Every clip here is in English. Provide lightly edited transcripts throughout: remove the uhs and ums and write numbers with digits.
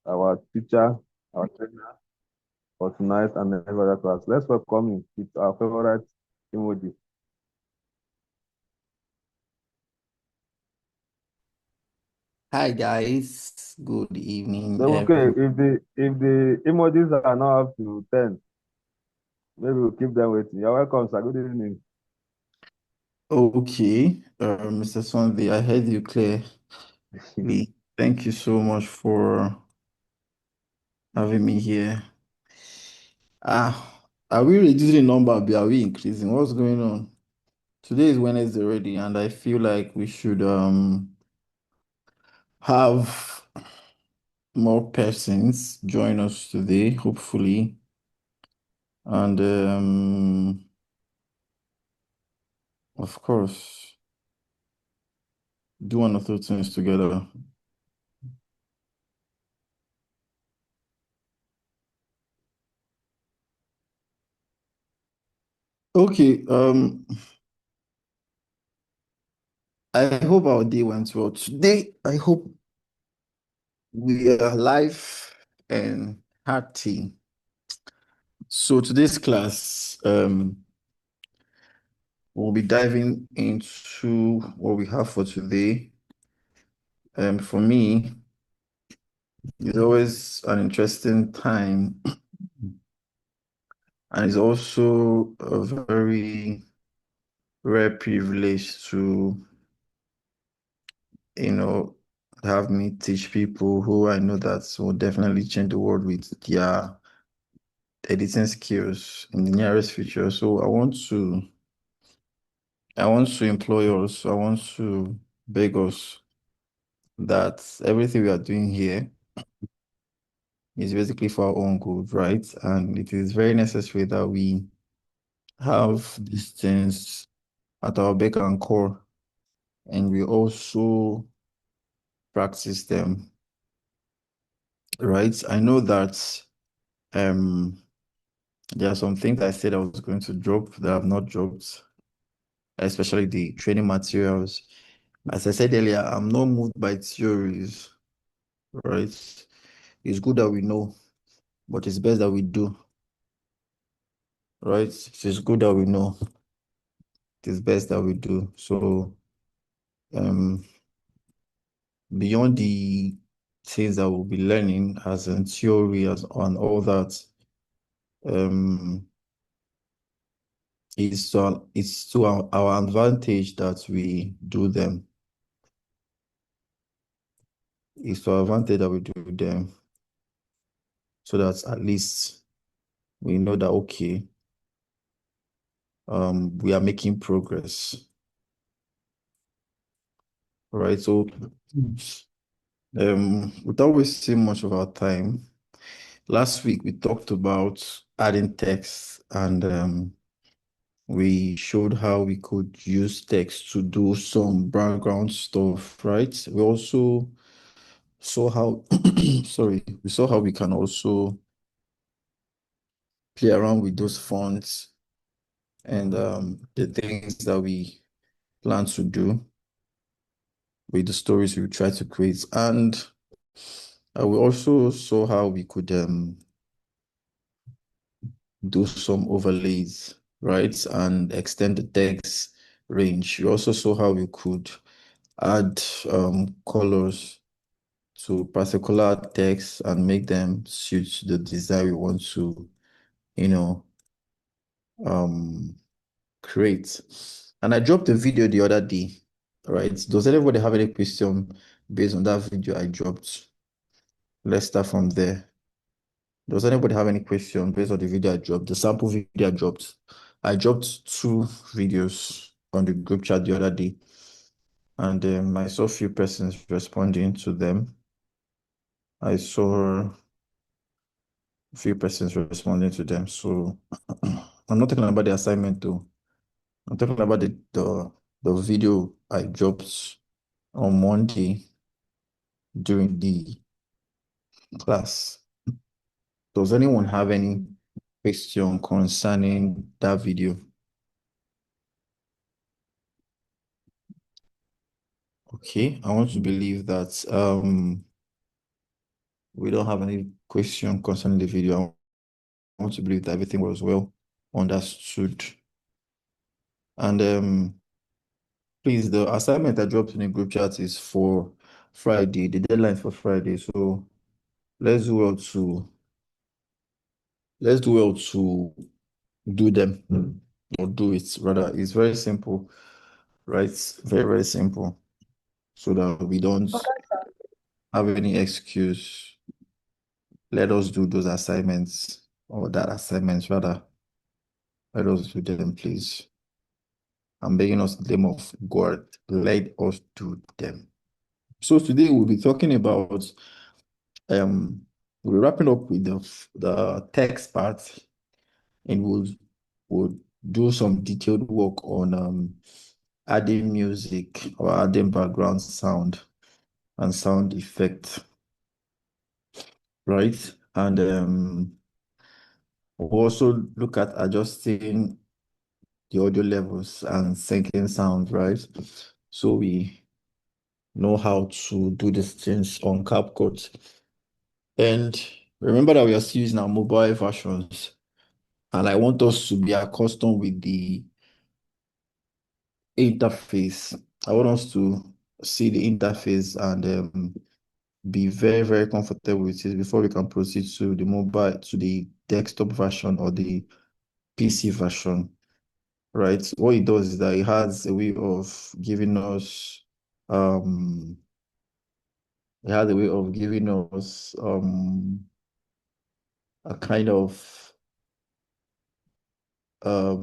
our teacher, our trainer for tonight and every other class. Let's welcome him with our favorite emoji. Hi guys, good evening. So okay, if the emojis are not up to 10, maybe we'll keep them waiting. You're welcome, sir. Good evening. Okay, Mr. Sunday, I heard you clearly. Thank you so much for having me here. Are we reducing the number? Are we increasing? What's going on? Today is Wednesday already, and I feel like we should have more persons join us today, hopefully, and of course, do one or two things together. Okay, I hope our day went well. Today, I hope we are live and hearty. So today's class, we'll be diving into what we have for today. For me, it's always an interesting time, and it's also a very rare privilege to, you know, have me teach people who I know that will definitely change the world with their editing skills in the nearest future. So I want to employ us, I want to beg us that everything we are doing here is basically for our own good, right? And it is very necessary that we have these things at our beck and call, and we also practice them, right? I know that um there are some things I said I was going to drop that I have not dropped, especially the training materials. As I said earlier, I'm not moved by theories, right? It's good that we know, but it's best that we do, right? It's good that we know, it is best that we do. So, um, beyond the things that we'll be learning as in theory as on all that, um, it's to our advantage that we do them. It's to our advantage that we do them so that at least we know that okay, we are making progress. All right. So without wasting much of our time, last week we talked about adding text and we showed how we could use text to do some background stuff, right? We also saw how, sorry, we saw how we can also play around with those fonts and the things that we plan to do with the stories we try to create. And we also saw how we could do some overlays, right? And extend the text range. We also saw how we could add colors to particular text and make them suit the design we want to, you know, um, create. And I dropped a video the other day, right? Does anybody have any question based on that video I dropped? Let's start from there. Does anybody have any question based on the video I dropped, the sample video I dropped? I dropped two videos on the group chat the other day, and I saw a few persons responding to them. I saw a few persons responding to them. So I'm not talking about the assignment though. I'm talking about the video I dropped on Monday during the class. Does anyone have any question concerning that video? Okay, I want to believe that we don't have any question concerning the video. I want to believe that everything was well understood. And please, the assignment I dropped in the group chat is for Friday, the deadline for Friday. So let's do well to let's do well to do them or do it rather. It's very simple, right? Very, very simple. So that we don't have any excuse. Let us do those assignments or that assignments rather. Let us do them, please. I'm begging us in the name of God. Let us do them. So today we'll be talking about we're wrapping up with the text part, and we'll do some detailed work on adding music or adding background sound and sound effect, right? And we'll also look at adjusting the audio levels and syncing sound, right? So we know how to do these things on CapCut. And remember that we are still using our mobile versions. And I want us to be accustomed with the interface. I want us to see the interface and be very, very comfortable with it before we can proceed to the desktop version or the PC version, right? What it does is that it has a way of giving us um it has a way of giving us a kind of a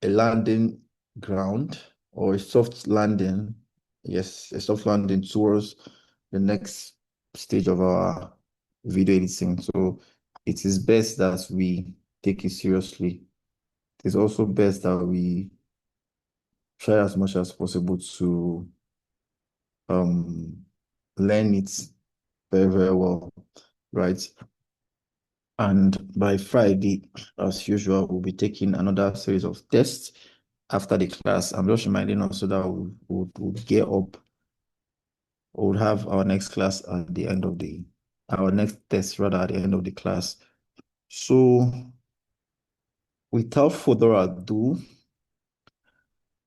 landing ground or a soft landing. Yes, a soft landing towards the next stage of our video editing. So it is best that we take it seriously. It is also best that we try as much as possible to um learn it very, very well, right? And by Friday, as usual, we'll be taking another series of tests after the class. I'm just reminding us so that we'll get up. We'll have our next class at the end of our next test rather at the end of the class. So without further ado,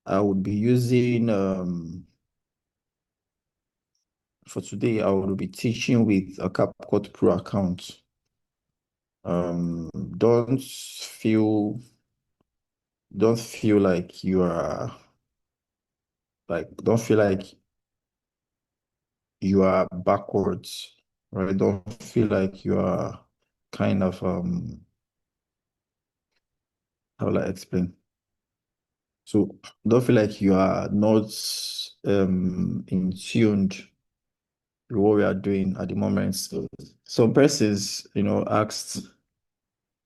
I would be using, for today, I will be teaching with a CapCut Pro account. Um, don't feel, don't feel like you are, don't feel like you are backwards, right? Don't feel like you are kind of how will I explain? So don't feel like you are not in tuned with what we are doing at the moment. So some persons, asked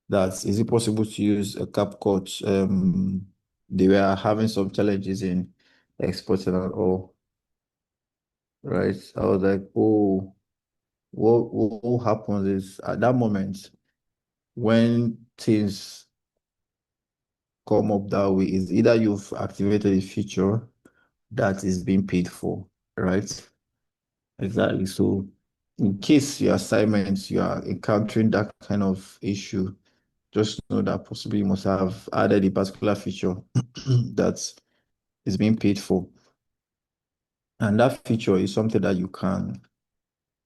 that is it possible to use a CapCut? They were having some challenges in exporting and all, right? I was like, oh, what happens is at that moment when things come up that way is either you've activated a feature that is being paid for, right? Exactly. So in case your assignments, you are encountering that kind of issue, just know that possibly you must have added a particular feature that is being paid for. And that feature is something that you can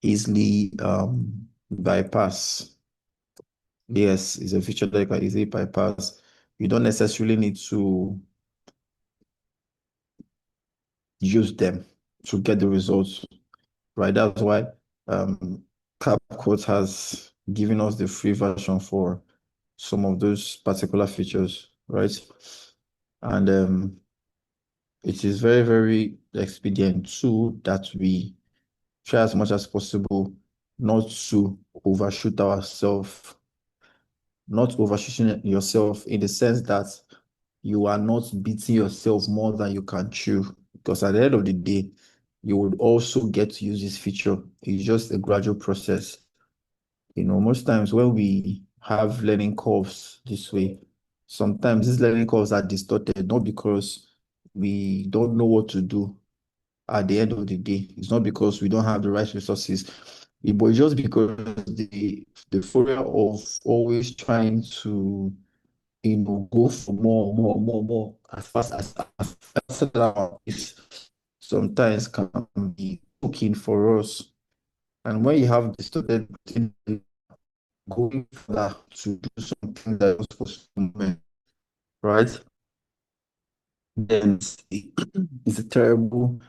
easily bypass. Yes, it's a feature that you can easily bypass. You don't necessarily need to use them to get the results, right? That's why CapCut has given us the free version for some of those particular features, right? And it is very, very expedient too that we try as much as possible not to overshoot ourselves, not overshooting yourself in the sense that you are not beating yourself more than you can chew. Because at the end of the day, you would also get to use this feature. It's just a gradual process. Most times when we have learning curves this way, sometimes these learning curves are distorted, not because we don't know what to do at the end of the day. It's not because we don't have the right resources. But just because the failure of always trying to go for more as fast is sometimes can be cooking for us. And when you have distorted routine, going for that to do something that was supposed to moment, right? Then it's a terrible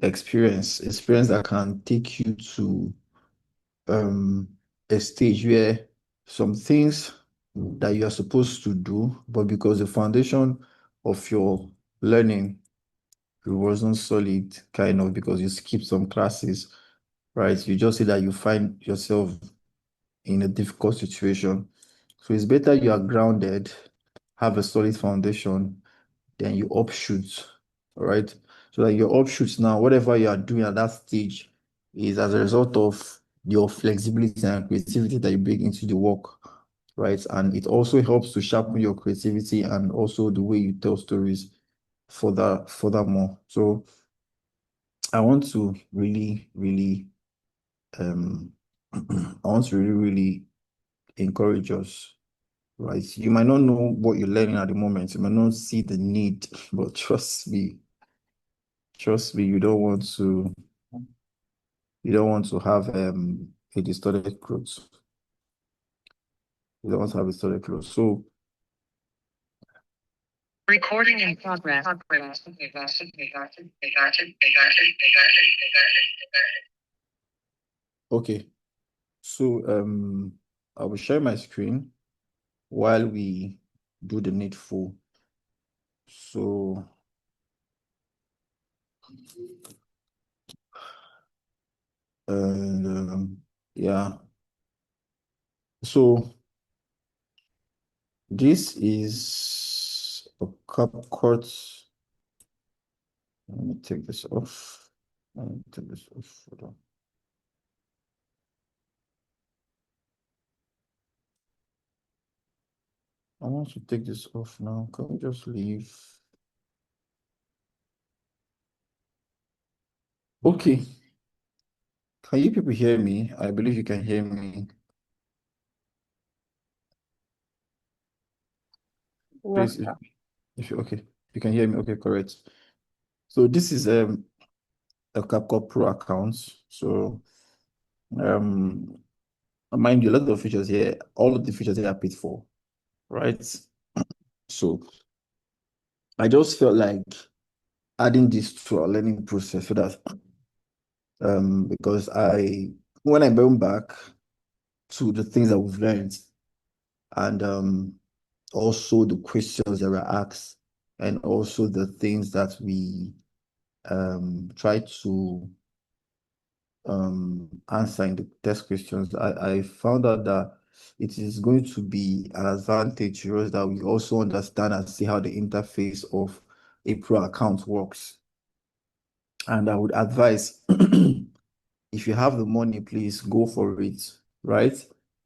experience that can take you to um a stage where some things that you are supposed to do, but because the foundation of your learning it wasn't solid, kind of because you skipped some classes, right? You just see that you find yourself in a difficult situation. So it's better you are grounded, have a solid foundation, then you offshoot, all right? So that your offshoots now, whatever you are doing at that stage is as a result of your flexibility and creativity that you bring into the work, right? And it also helps to sharpen your creativity and also the way you tell stories furthermore. So I want to really I want to really encourage us, right? You might not know what you're learning at the moment, you might not see the need, but trust me, you don't want to have a distorted growth. You don't want to have a distorted growth. So recording in progress. Okay, so I will share my screen while we do the needful. So and yeah, so this is a CapCut. Let me take this off. Let me take this off. Hold on. I want to take this off now. Can we just leave? Okay. Can you people hear me? I believe you can hear me. Yes, Please, if you okay, you can hear me. Okay, correct. So this is a CapCut Pro account. So um mind you, a lot of features here, all of the features here are paid for, right? So I just felt like adding this to our learning process so that because when I went back to the things that we've learned and also the questions that were asked and also the things that we try to answer in the test questions, I found out that it is going to be an advantage to us that we also understand and see how the interface of a pro account works. And I would advise if you have the money, please go for it, right?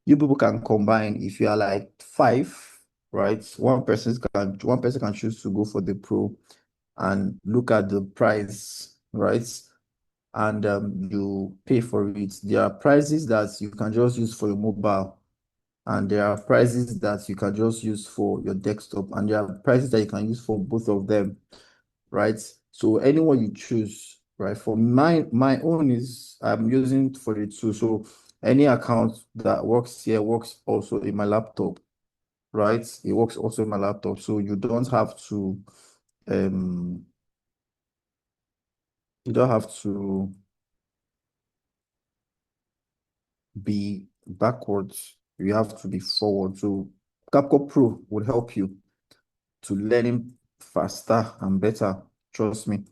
You people can combine if you are like five, right? One person can choose to go for the pro and look at the price, right? And you pay for it. There are prices that you can just use for your mobile, and there are prices that you can just use for your desktop, and there are prices that you can use for both of them, right? So anyone you choose, right? For my own is I'm using for the two. So any account that works here works also in my laptop, right? It works also in my laptop. So um you don't have to be backwards. You have to be forward. So CapCut Pro would help you to learning faster and better. Trust me,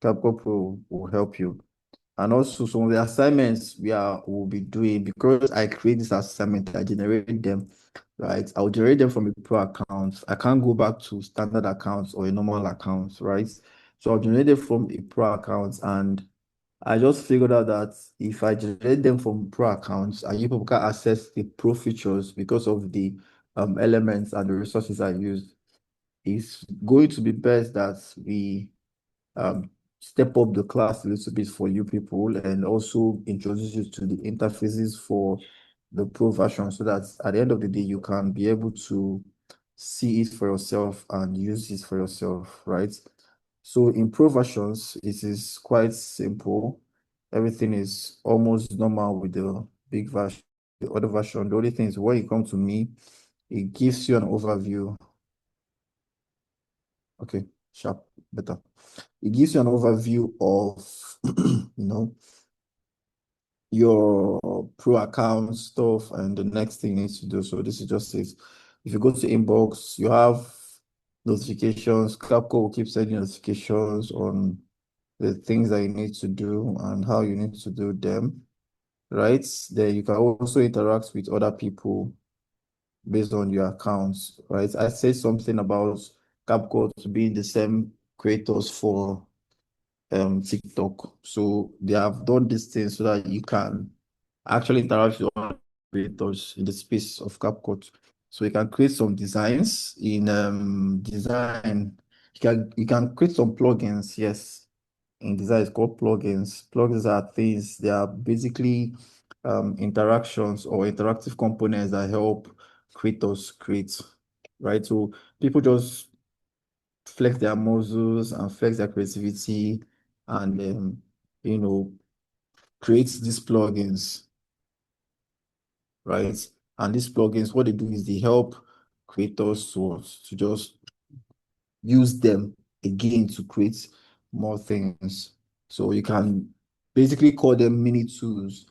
CapCut Pro will help you. And also some of the assignments will be doing because I create this assignment, I generate them, right? I'll generate them from a pro account. I can't go back to standard accounts or a normal account, right? So I'll generate it from a pro account, and I just figured out that if I generate them from pro accounts and you people can access the pro features because of the elements and the resources I use, it's going to be best that we um, step up the class a little bit for you people and also introduce you to the interfaces for the pro version so that at the end of the day you can be able to see it for yourself and use it for yourself, right? So in pro versions, it is quite simple. Everything is almost normal with the big version, the other version. The only thing is when you come to me, it gives you an overview. Okay, sharp, better. It gives you an overview of, you know, your pro account stuff and the next thing you need to do. So this is just it. If you go to inbox, you have notifications. Capco will keep sending notifications on the things that you need to do and how you need to do them, right? Then you can also interact with other people based on your accounts, right? I said something about Capco to be the same creators for TikTok. So they have done this thing so that you can actually interact with other creators in the space of CapCut. So you can create some designs in design. You can create some plugins, yes. In design, it's called plugins. Plugins are things, they are basically interactions or interactive components that help creators create, right? So people just flex their muscles and flex their creativity and you know create these plugins, right? And these plugins, what they do is they help creators to just use them again to create more things. So you can basically call them mini tools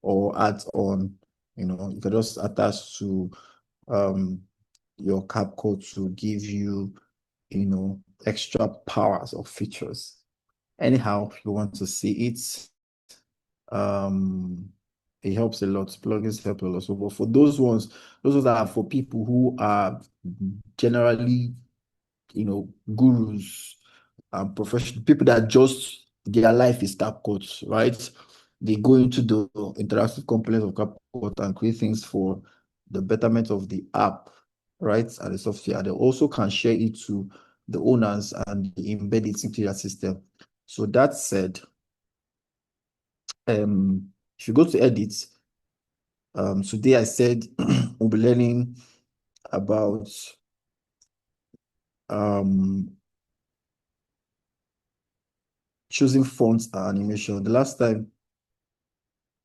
or add-on. You can just attach to um your CapCut to give you extra powers or features. Anyhow, if you want to see it, um, it helps a lot. Plugins help a lot. So, but for those ones are for people who are generally, gurus and professional people that just their life is CapCut, right? They go into the interactive components of CapCut and create things for the betterment of the app, right? And the software. They also can share it to the owners and embed it into their system. So that said, if you go to edit, today I said we'll be learning about um, choosing fonts and animation. The last time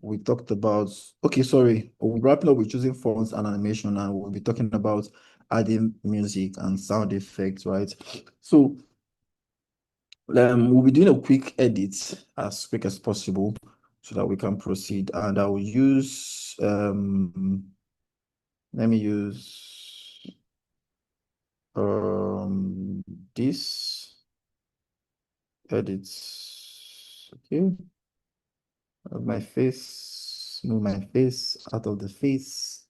we talked about, okay, sorry, we'll wrap up with choosing fonts and animation, and we'll be talking about adding music and sound effects, right? So we'll be doing a quick edit as quick as possible so that we can proceed. And I will use, let me use this edits. Okay. My face, move my face out of the face.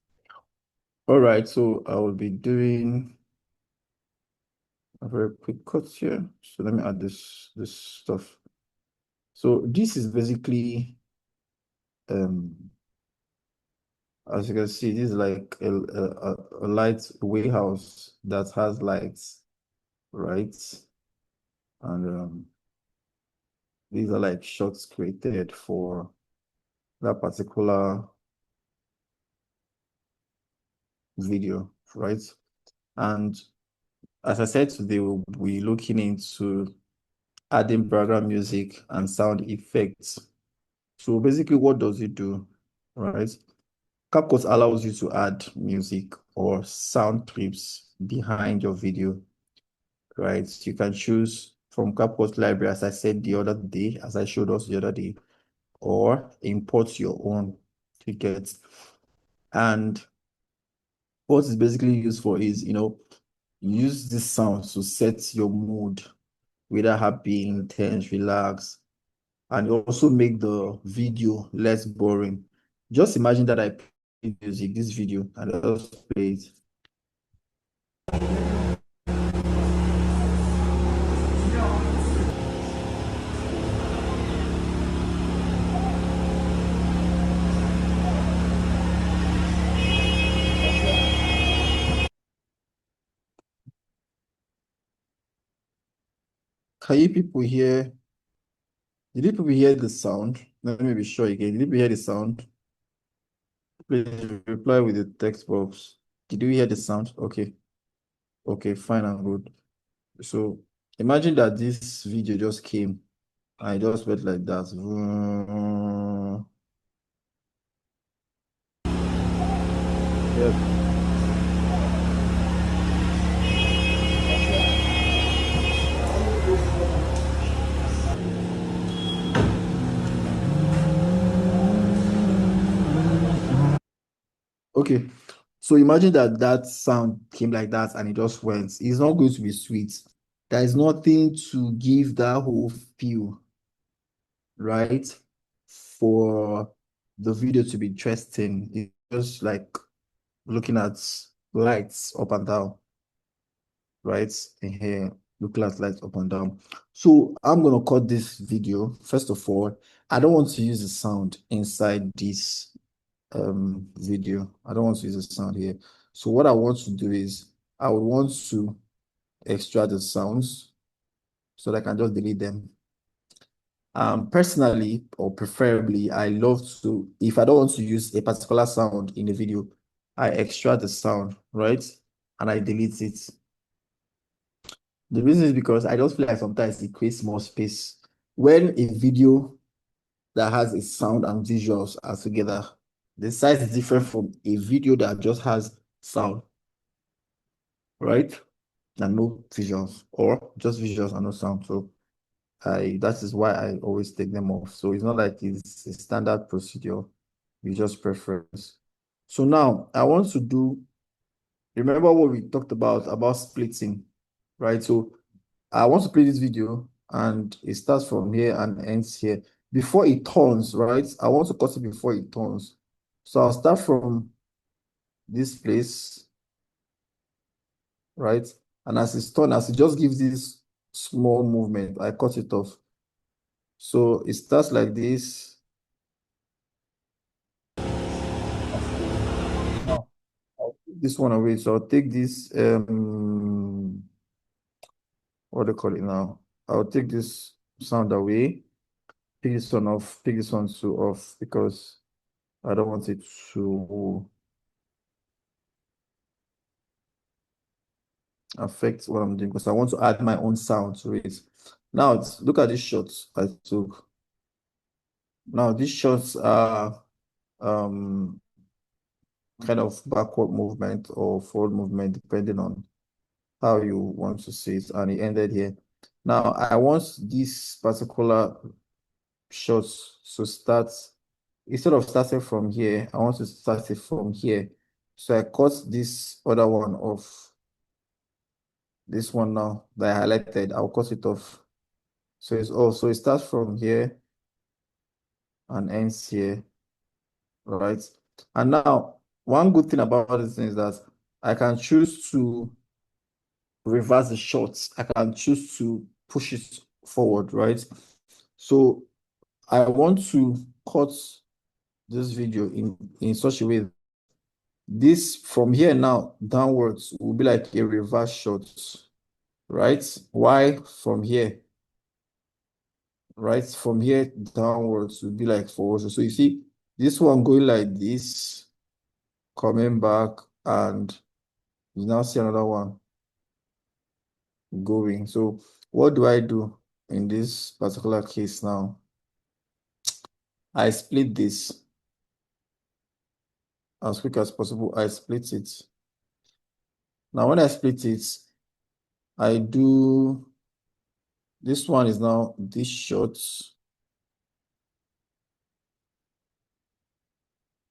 All right, so I will be doing a very quick cut here. So let me add this stuff. So this is basically as you can see, this is like a light warehouse that has lights, right? And these are like shots created for that particular video, right? And as I said today, we'll be looking into adding background music and sound effects. So basically, what does it do, right? CapCut allows you to add music or sound clips behind your video, right? You can choose from CapCut library, as I said the other day, as I showed us the other day, or import your own tickets. And what it's basically used for is, use this sound to set your mood, whether happy, intense, relaxed, and also make the video less boring. Just imagine that I play music, this video, and I just play it. Can you people hear Did you people hear the sound? Let me be sure again. Did you people hear the sound? Please reply with the text box. Did you hear the sound? Okay. Okay, fine and good. So imagine that this video just came. I just went like that. Yes. Okay. So imagine that that sound came like that and it just went. It's not going to be sweet. There is nothing to give that whole feel, right? For the video to be interesting. It's just like looking at lights up and down, right? In here, looking at lights up and down. So I'm gonna cut this video. First of all, I don't want to use the sound inside this video. I don't want to use the sound here. So what I want to do is I would want to extract the sounds so that I can just delete them. Personally or preferably, I love to, if I don't want to use a particular sound in the video, I extract the sound, right? And I delete it. The reason is because I just feel like sometimes it creates more space. When a video that has a sound and visuals are together, the size is different from a video that just has sound, right? And no visuals, or just visuals and no sound. So that is why I always take them off. So it's not like it's a standard procedure, it's just preference. So now I want to do, remember what we talked about splitting, right? So I want to play this video and it starts from here and ends here. Before it turns, right? I want to cut it before it turns. So I'll start from this place, right? And as it's turned, as it just gives this small movement, I cut it off. So it starts like this. Now, I'll take this one away. So I'll take this, what do you call it now? I'll take this sound away, pick this one off, pick this one too off because I don't want it to affect what I'm doing because I want to add my own sound to it. Now, look at these shots I took. Now, these shots are um, kind of backward movement or forward movement, depending on how you want to see it. And it ended here. Now, I want this particular shots to start, instead of starting from here, I want to start it from here. So I cut this other one off. This one now that I highlighted, I'll cut it off. So it's also, it starts from here and ends here, right? And now, one good thing about this thing is that I can choose to reverse the shots. I can choose to push it forward, right? So I want to cut this video in such a way this from here now downwards will be like a reverse shot, right? Why from here, right? From here downwards will be like forward. So you see this one going like this, coming back, and you now see another one going. So what do I do in this particular case now? I split this as quick as possible. I split it. Now when I split it, I do, this one is now this short.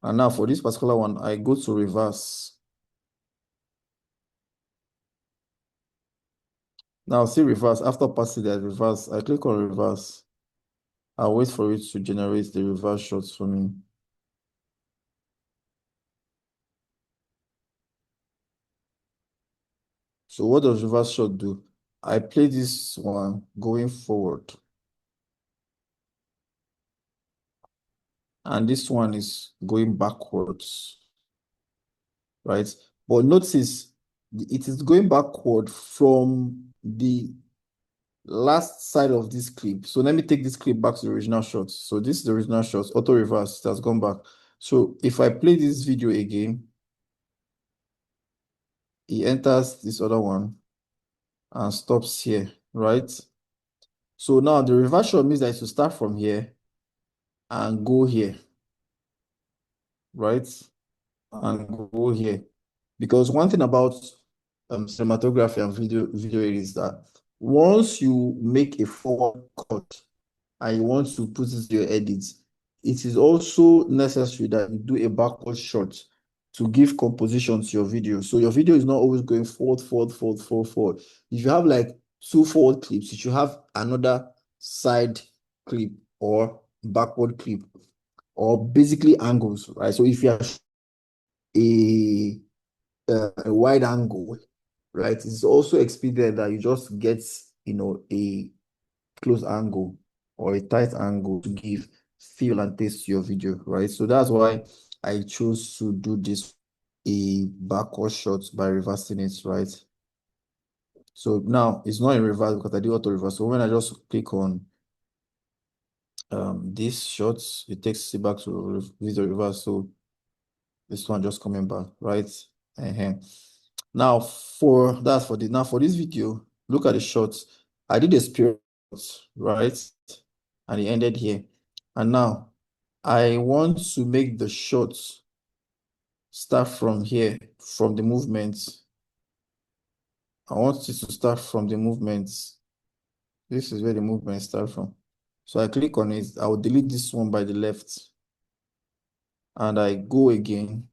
And now for this particular one, I go to reverse. Now see reverse, after passing that reverse, I click on reverse. I'll wait for it to generate the reverse shots for me. So what does reverse shot do? I play this one going forward. And this one is going backwards, right? But notice it is going backward from the last side of this clip. So let me take this clip back to the original shot. So this is the original shot, auto reverse, it has gone back. So if I play this video again, he enters this other one and stops here, right? So now the reverse shot means that it will start from here and go here, right? And go here. Because one thing about cinematography and video is that once you make a forward cut and you want to put it to your edits, it is also necessary that you do a backward shot to give composition to your video. So your video is not always going forward, forward, forward, forward, forward. If you have like two forward clips, you should have another side clip or backward clip or basically angles, right? So if you have a a wide angle, right? It's also expedient that you just get, a close angle or a tight angle to give feel and taste to your video, right? So that's why I chose to do this a backward shot by reversing it, right? So now it's not in reverse because I do auto reverse. So when I just click on this shot, it takes it back to video reverse. So this one just coming back, right? Now for this video, look at the shots. I did a spiral, right? And it ended here. And now I want to make the shots start from here, from the movements. I want it to start from the movements. This is where the movements start from. So I click on it. I will delete this one by the left. And I go again.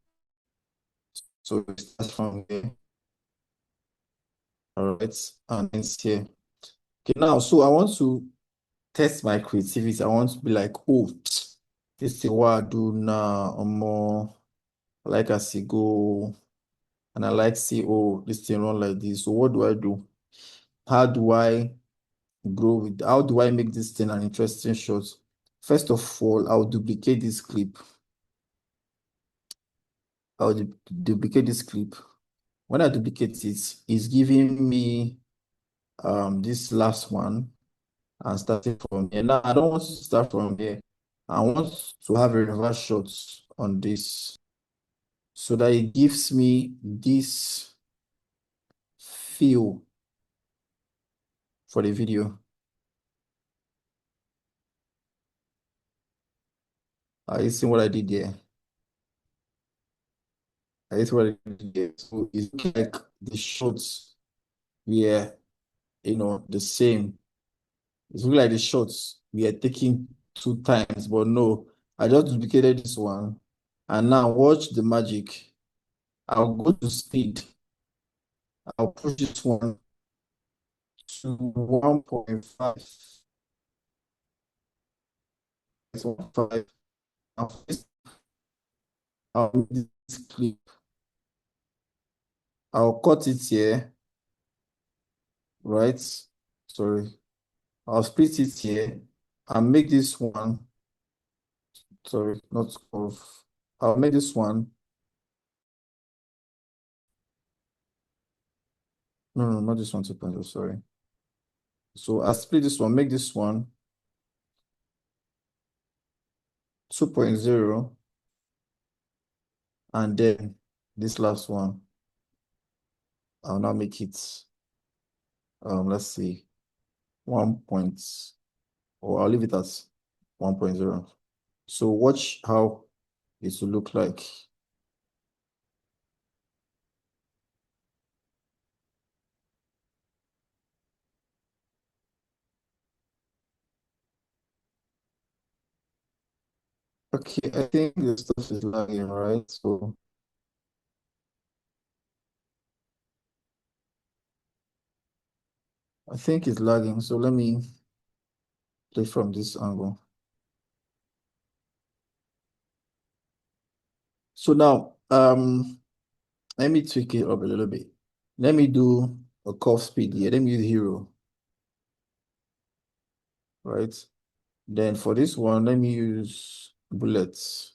So it starts from here. All right. And it's here. Okay, now, so I want to test my creativity. I want to be like, oh, this is what I do now, or more like I see go, and I like see, oh, this thing run like this. So what do I do? How do I how do I make this thing an interesting shot? First of all, I'll duplicate this clip. I'll duplicate this clip. When I duplicate it, it's giving me this last one and starting from here. Now I don't want to start from here. I want to have a reverse shot on this so that it gives me this feel for the video. Are you seeing what I did there? Are you seeing what I did there? So it's like the shots were, the same. It's really like the shots we are taking two times, but no, I just duplicated this one. And now watch the magic. I'll go to speed. I'll push this one to 1.5. It's 1.5. I'll make this clip. I'll cut it here, right? Sorry. I'll split it here and make this one. Sorry, not of. I'll make this one. No, not this one 2.0, sorry. So I'll split this one, make this one 2.0, and then this last one, I'll now make it, let's see, 1 point, or I'll leave it at 1.0. So watch how it will look like. Okay, I think the stuff is lagging, right? So I think it's lagging. So let me play from this angle. So now, let me tweak it up a little bit. Let me do a curve speed here. Let me use hero, right? Then for this one, let me use bullets.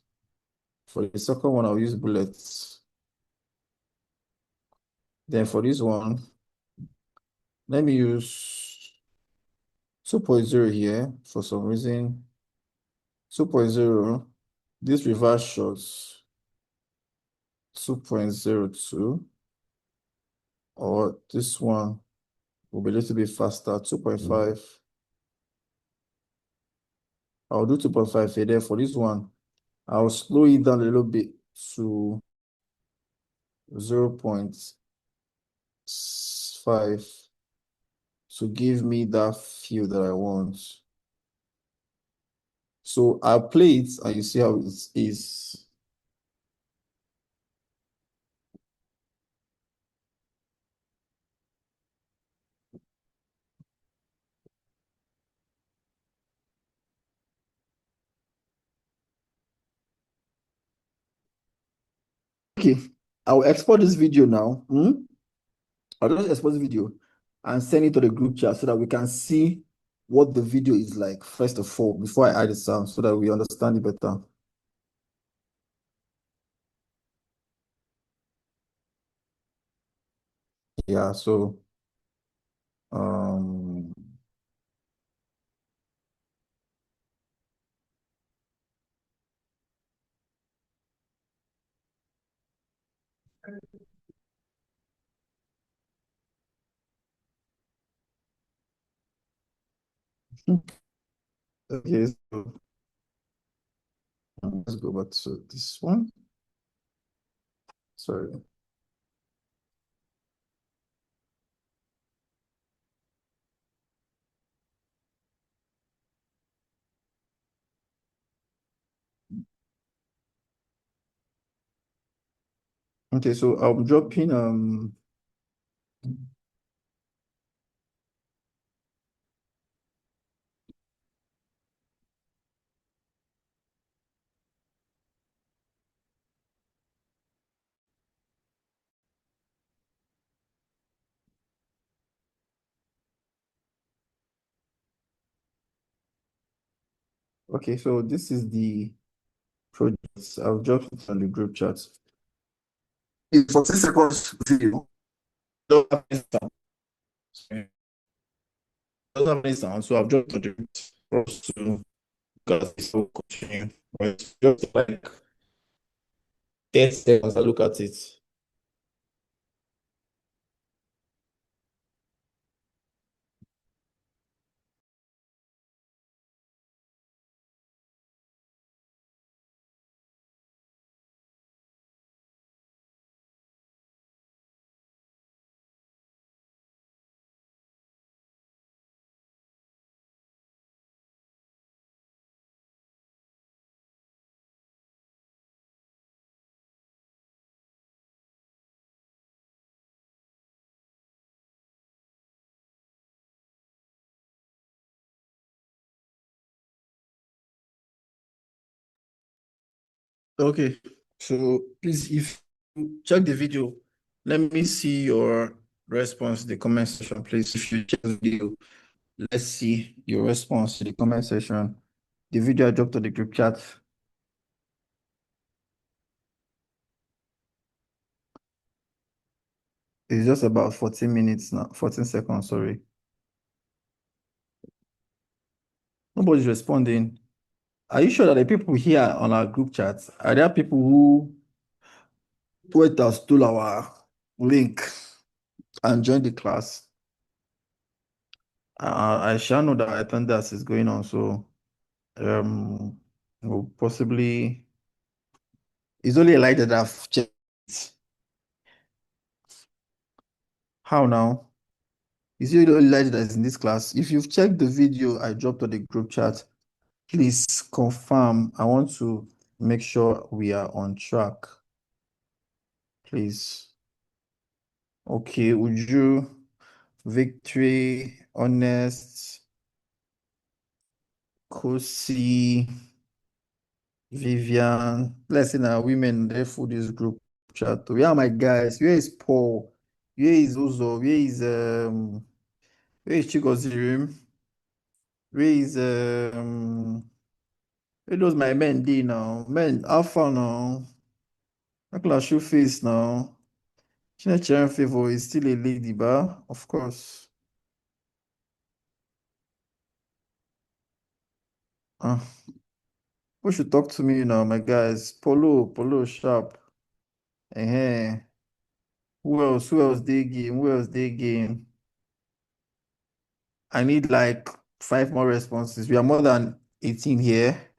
For the second one, I'll use bullets. Then for this one, let me use 2.0 here for some reason. 2.0, this reverse shots 2.02, or this one will be a little bit faster, 2.5. I'll do 2.5 here. There for this one, I'll slow it down a little bit to 0.5 to give me that feel that I want. So I'll play it and you see how it is. Okay, I'll export this video now. I'll just export this video and send it to the group chat so that we can see what the video is like, first of all, before I add the sound, so that we understand it better. Yeah, so um okay, so let's go back to this one. Sorry. Okay, so I'm dropping okay, so this is the project. I'll drop it on the group chat. It's 40 seconds video. Don't have any sound. Sorry. Don't have any sound, so I've dropped on the group for us to because this will continue. Right? Just like 10 seconds, I look at it. Okay, so please, if you check the video, let me see your response in the comment section, please. If you check the video, let's see your response in the comment section. The video I dropped to the group chat. It's just about 14 minutes now, 14 seconds, sorry. Nobody's responding. Are you sure that the people here on our group chat, are there people who went and stole our link and joined the class? I shall know that attendance is going on, so we'll possibly, it's only like that I've checked. How now? Is it only like that is in this class? If you've checked the video I dropped on the group chat, please confirm. I want to make sure we are on track. Please. Okay, Uju, Victory, Honest, Kosi, Vivian. Let's see now, women, they for this group chat. Where are my guys? Where is Paul? Where is Uzo? Where is Chigozirim? Where is where those my men dey now? Men, how far now? Like show face now. Chinechere Favor is still a lady, bar, of course. Uh, who should talk to me now, my guys? Polo, sharp. Eh. Who else? Who else they game? Who else they game? I need like five more responses. We are more than 18 here.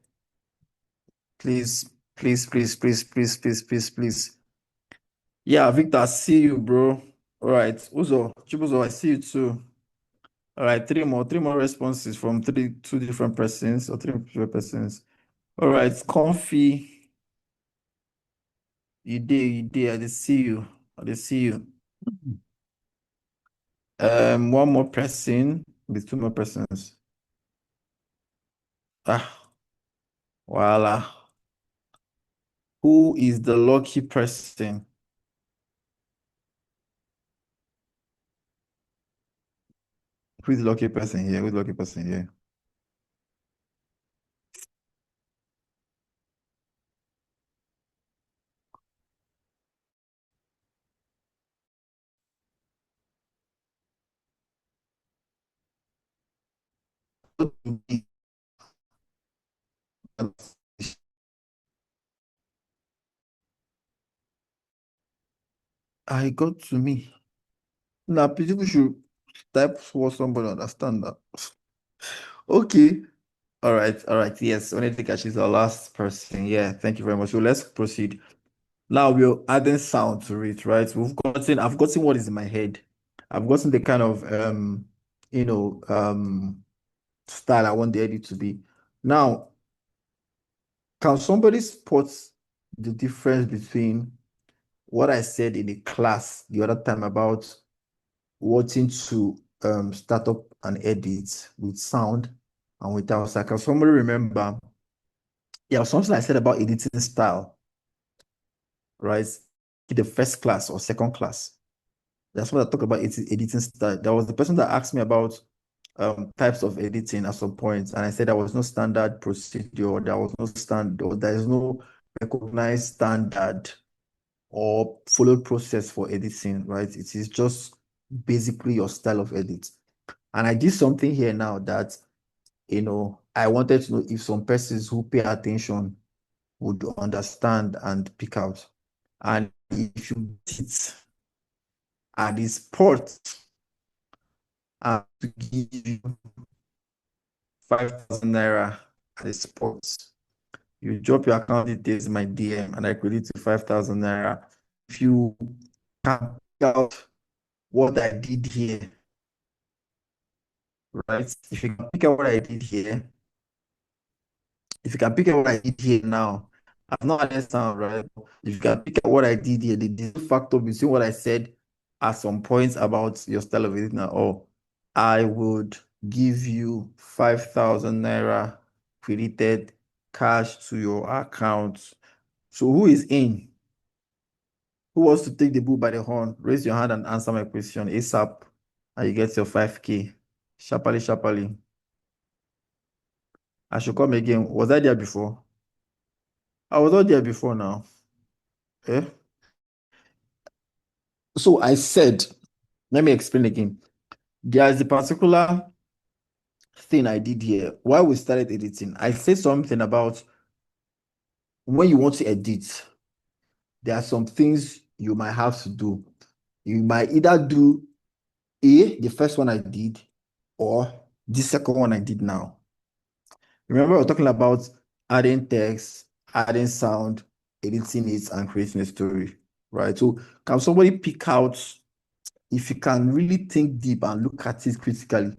Please, please. Yeah, Victor, I see you, bro. All right. Uzo, Chibuzo, I see you too. All right, three more responses from two different persons or three different persons. All right, Comfy, you did. I did see you. I did see you. One more person with two more persons. Ah, voila. Who is the lucky person? Who is the lucky person here? Who is the lucky person here? I got to me. Now, people should type what somebody understand that. Okay. All right. Yes, Onyedika, she's our last person. Yeah, thank you very much. So let's proceed. Now we're adding sound to it, right? I've gotten what is in my head. I've gotten the kind of you know, style I want the edit to be. Now, can somebody spot the difference between what I said in the class the other time about wanting to start up an edit with sound and without sound? Can somebody remember? Yeah, something I said about editing style, right? In the first class or second class. That's what I talked about editing style. There was the person that asked me about types of editing at some point, and I said there was no standard procedure, there was no standard, there is no recognized standard or followed process for editing, right? It is just basically your style of edit. And I did something here now that, I wanted to know if some persons who pay attention would understand and pick out. And if you get it at the spot, to give you 5,000 naira at the spot. You drop your account details in my DM and I credit you 5,000 naira. If you can pick out what I did here, right? If you can pick out what I did here, if you can pick out what I did here now, I've not added sound, right? If you can pick out what I did here, the factor between what I said at some points about your style of editing, or I would give you 5,000 naira credited cash to your account. So who is in? Who wants to take the bull by the horn? Raise your hand and answer my question ASAP, and you get your 5K. Sharply, sharply. I should come again. Was I there before? I was not there before now. Eh? So I said, let me explain again. There is a particular thing I did here. While we started editing, I said something about when you want to edit, there are some things you might have to do. You might either do the first one I did, or the second one I did now. Remember, we're talking about adding text, adding sound, editing it, and creating a story, right? So, can somebody pick out, if you can really think deep and look at it critically,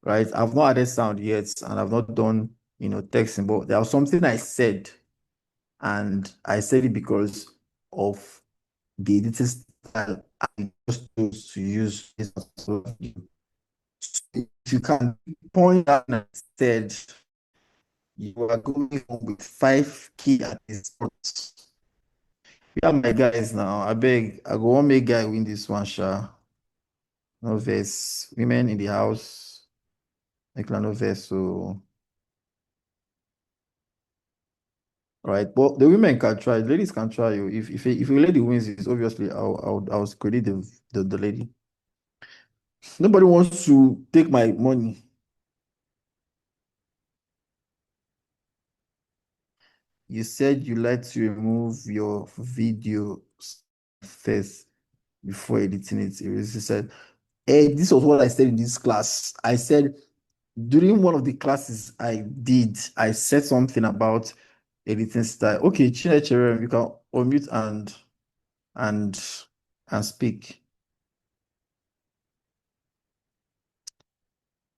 right? I've not added sound yet, and I've not done, texting, but there was something I said, and I said it because of the editing style I just chose to use this. If you can point out and said you are going home with 5K at this point. Yeah, my guys now. I beg, I go one make guy win this one, sha. No verse. Women in the house. Make no verse. So, right. But the women can try. Ladies can try you. If a lady wins, it's obviously I'll credit the lady. Nobody wants to take my money. you said you like to remove your video first before editing it. You said, hey, this was what I said in this class. I said during one of the classes I said something about editing style. Okay, Chinechere, you can unmute and and speak.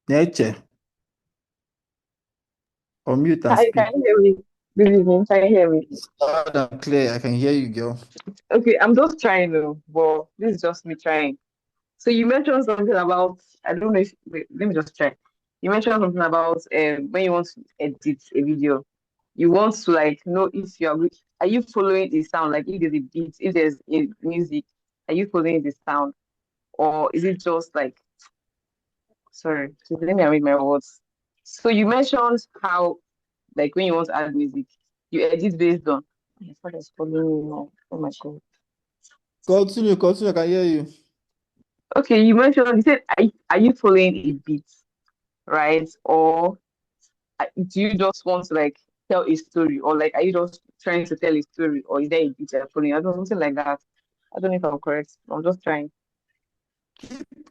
Neche, unmute and Hi, speak. can you hear me? Good evening. Can you hear me? Loud and clear. I can hear you, girl. Okay, I'm just trying to, but this is just me trying. So you mentioned something about, I don't know if, wait, let me just try. You mentioned something about when you want to edit a video, you want to like know if you are you following the sound, like if there's a beat, if there's a music, are you following the sound, or is it just like, sorry, so let me read my words. So you mentioned how like when you want to add music, you edit based on. My father is following me now. Oh my god. Continue, continue. I can hear you. Okay, you mentioned you said are you following a beat, right? Or do you just want to like tell a story, or like are you just trying to tell a story, or is there a beat you're following? I don't know, something like that. I don't know if I'm correct. I'm just trying.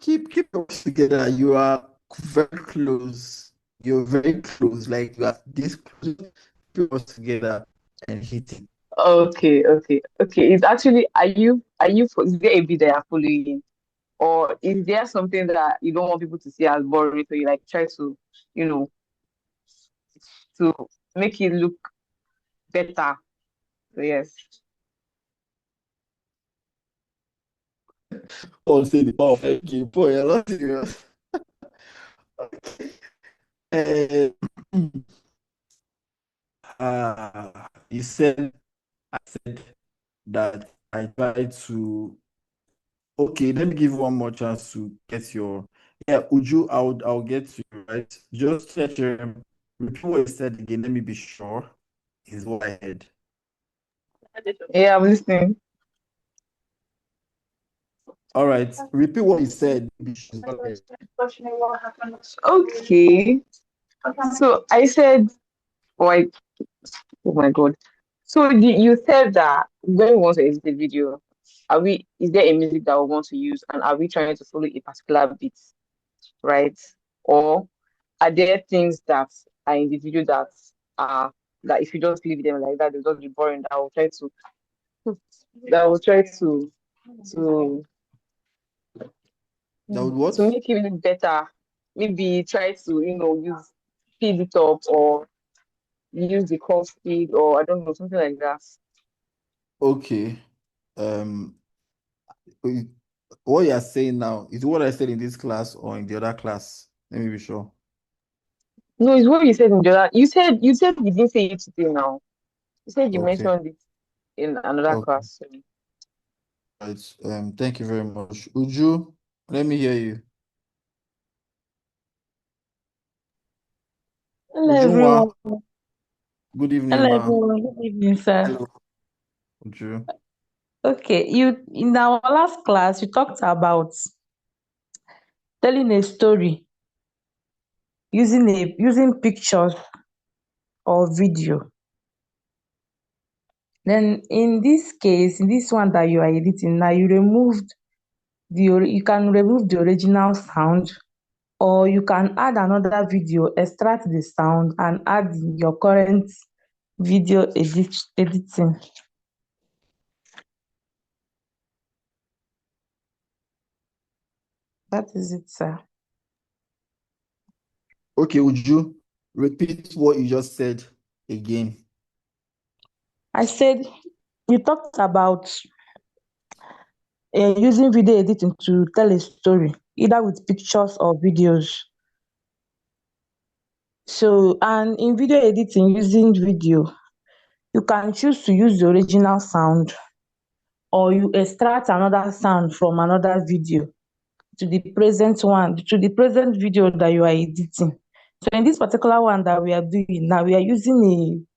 Keep your words together. You are very close. You're very close. Like you are this close. Keep your words together and hit it. Okay, okay, okay. It's actually is there a beat that you're following? Or is there something that you don't want people to see as boring, so you like try to, you know, to make it look better? So yes. Paul say the power of game. Boy, you're not serious. Eh, you said I said that I tried to. Okay, let me give you one more chance to get your. Yeah, Uju, I'll get to you, right? Just check your repeat what you said again. Let me be sure is what I heard. Yeah, I'm listening. All right, repeat what you said. Be sure is what I heard. Okay. So I said, like, oh my God. So you said that when we want to edit the video, is there a music that we want to use, and are we trying to follow a particular beat, right? Or are there things that are in the video are that if you just leave them like that, they'll just be boring. To That would to what? make it look better. Maybe try to, use speed it up, or use the call speed, or I don't know, something like that. Okay. Um, we- what you are saying now is what I said in this class or in the other class. Let me be sure. No, it's what you said in the other. You said you didn't say it today now. You said you Okay. mentioned it in another Okay. class. So. Right. Thank you very much. Uju, let me hear you. Hello Ujunwa, everyone. good evening, Hello ma. everyone. Good evening, sir. Hello, Uju. Okay, you in our last class you talked about telling a story using pictures or video. Then in this case, in this one that you are editing now, you can remove the original sound, or you can add another video, extract the sound and add your current editing. That is it, sir. Okay, Uju, repeat what you just said again. I said you talked about using video editing to tell a story, either with pictures or videos. So, and in video editing using video, you can choose to use the original sound, or you extract another sound from another video to the present video that you are editing. So in this particular one that we are doing now, we are using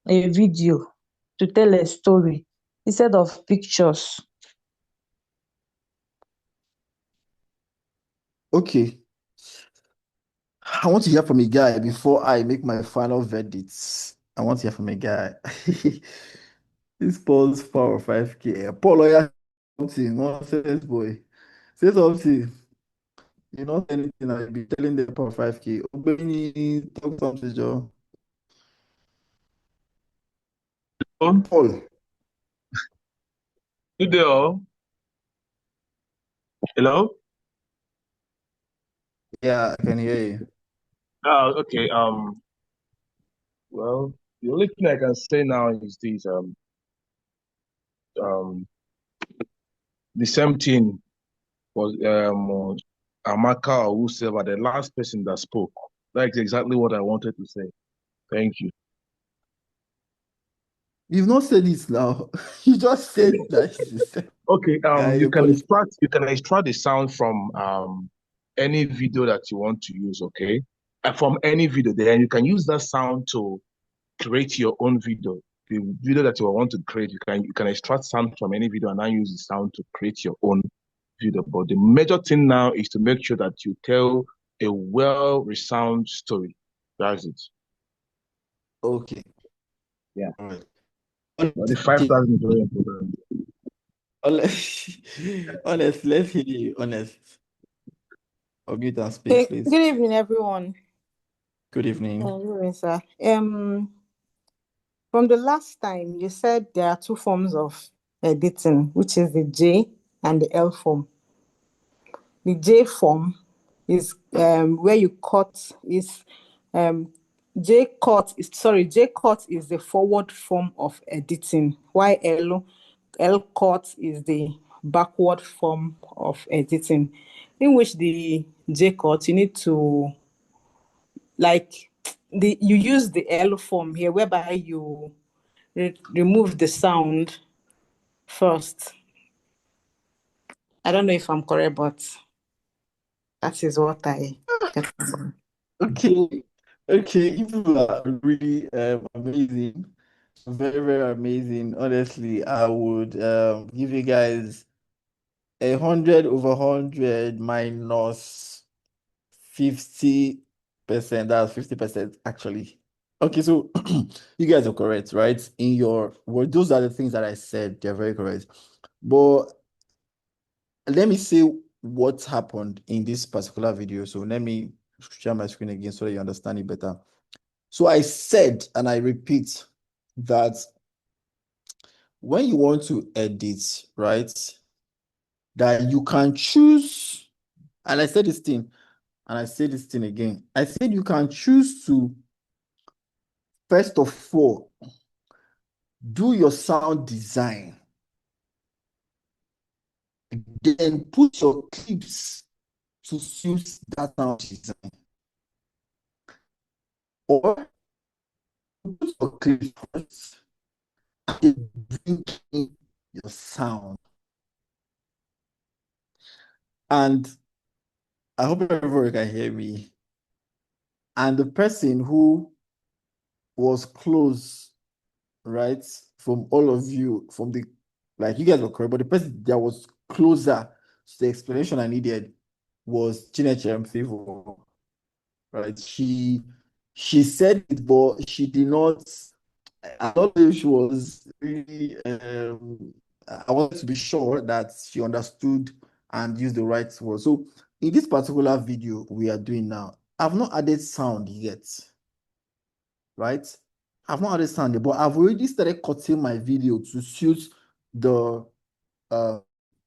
a video to tell a story instead of pictures. Okay, I want to hear from a guy before I make my final verdicts. I want to hear from a guy. This Paul's 4 or 5K. Paul, oh yeah, something. Nonsense, boy. Say something. You not say anything. I'll be telling them 4 or 5K. Ogbeni, talk something, Joe. Paul. Good day, all. Hello? Yeah, I can hear you. Okay. Well, the only thing I can say now is this. The same thing was Amaka or whoever, the last person that spoke. That's exactly what I wanted to say. Thank you. You've not said this now. You just said that it's the same. Okay. You apologize. You can extract the sound from any video that you want to use. Okay. From any video, then you can use that sound to create your own video. The video that you want to create, you can extract sound from any video and then use the sound to create your own video. But the major thing now is to make sure that you tell a well-resound story. That's it. Okay. Yeah. All right. But the 5,000 is very important. Honest, let's hear you. Honest. Or mute and speak, Hey, please. good evening, everyone. Good evening. Good evening, sir. From the last time, you said there are two forms of editing, which is the J and the L form. The J form is where you cut J cut is the forward form of editing, while L cut is the backward form of editing. In which the J cut, you need to you use the L form here, whereby you remove the sound first. I don't know if I'm correct, but that is what I get. Okay. Okay. You people are really amazing. Very, very amazing. Honestly, I would give you guys 100/100 minus 50%. That's 50% actually. Okay, so you guys are correct, right? Those are the things that I said. They're very correct. But let me say what happened in this particular video. So let me share my screen again so that you understand it better. So I said, and I repeat, that when you want to edit, right, that you can choose, and I said this thing, and I say this thing again. I said you can choose to, first of all, do your sound design, then put your clips to suit that sound design. Or put your clips first and bring in your sound. And I hope everyone can hear me. And the person who was close, right, from all of you, you guys were correct, but the person that was closer to the explanation I needed was Chinechem Favor, right? She said it, but she did not. I don't know if she was really. I wanted to be sure that she understood and used the right word. So in this particular video we are doing now, I've not added sound yet, right? I've not added sound yet, but I've already started cutting my video to suit the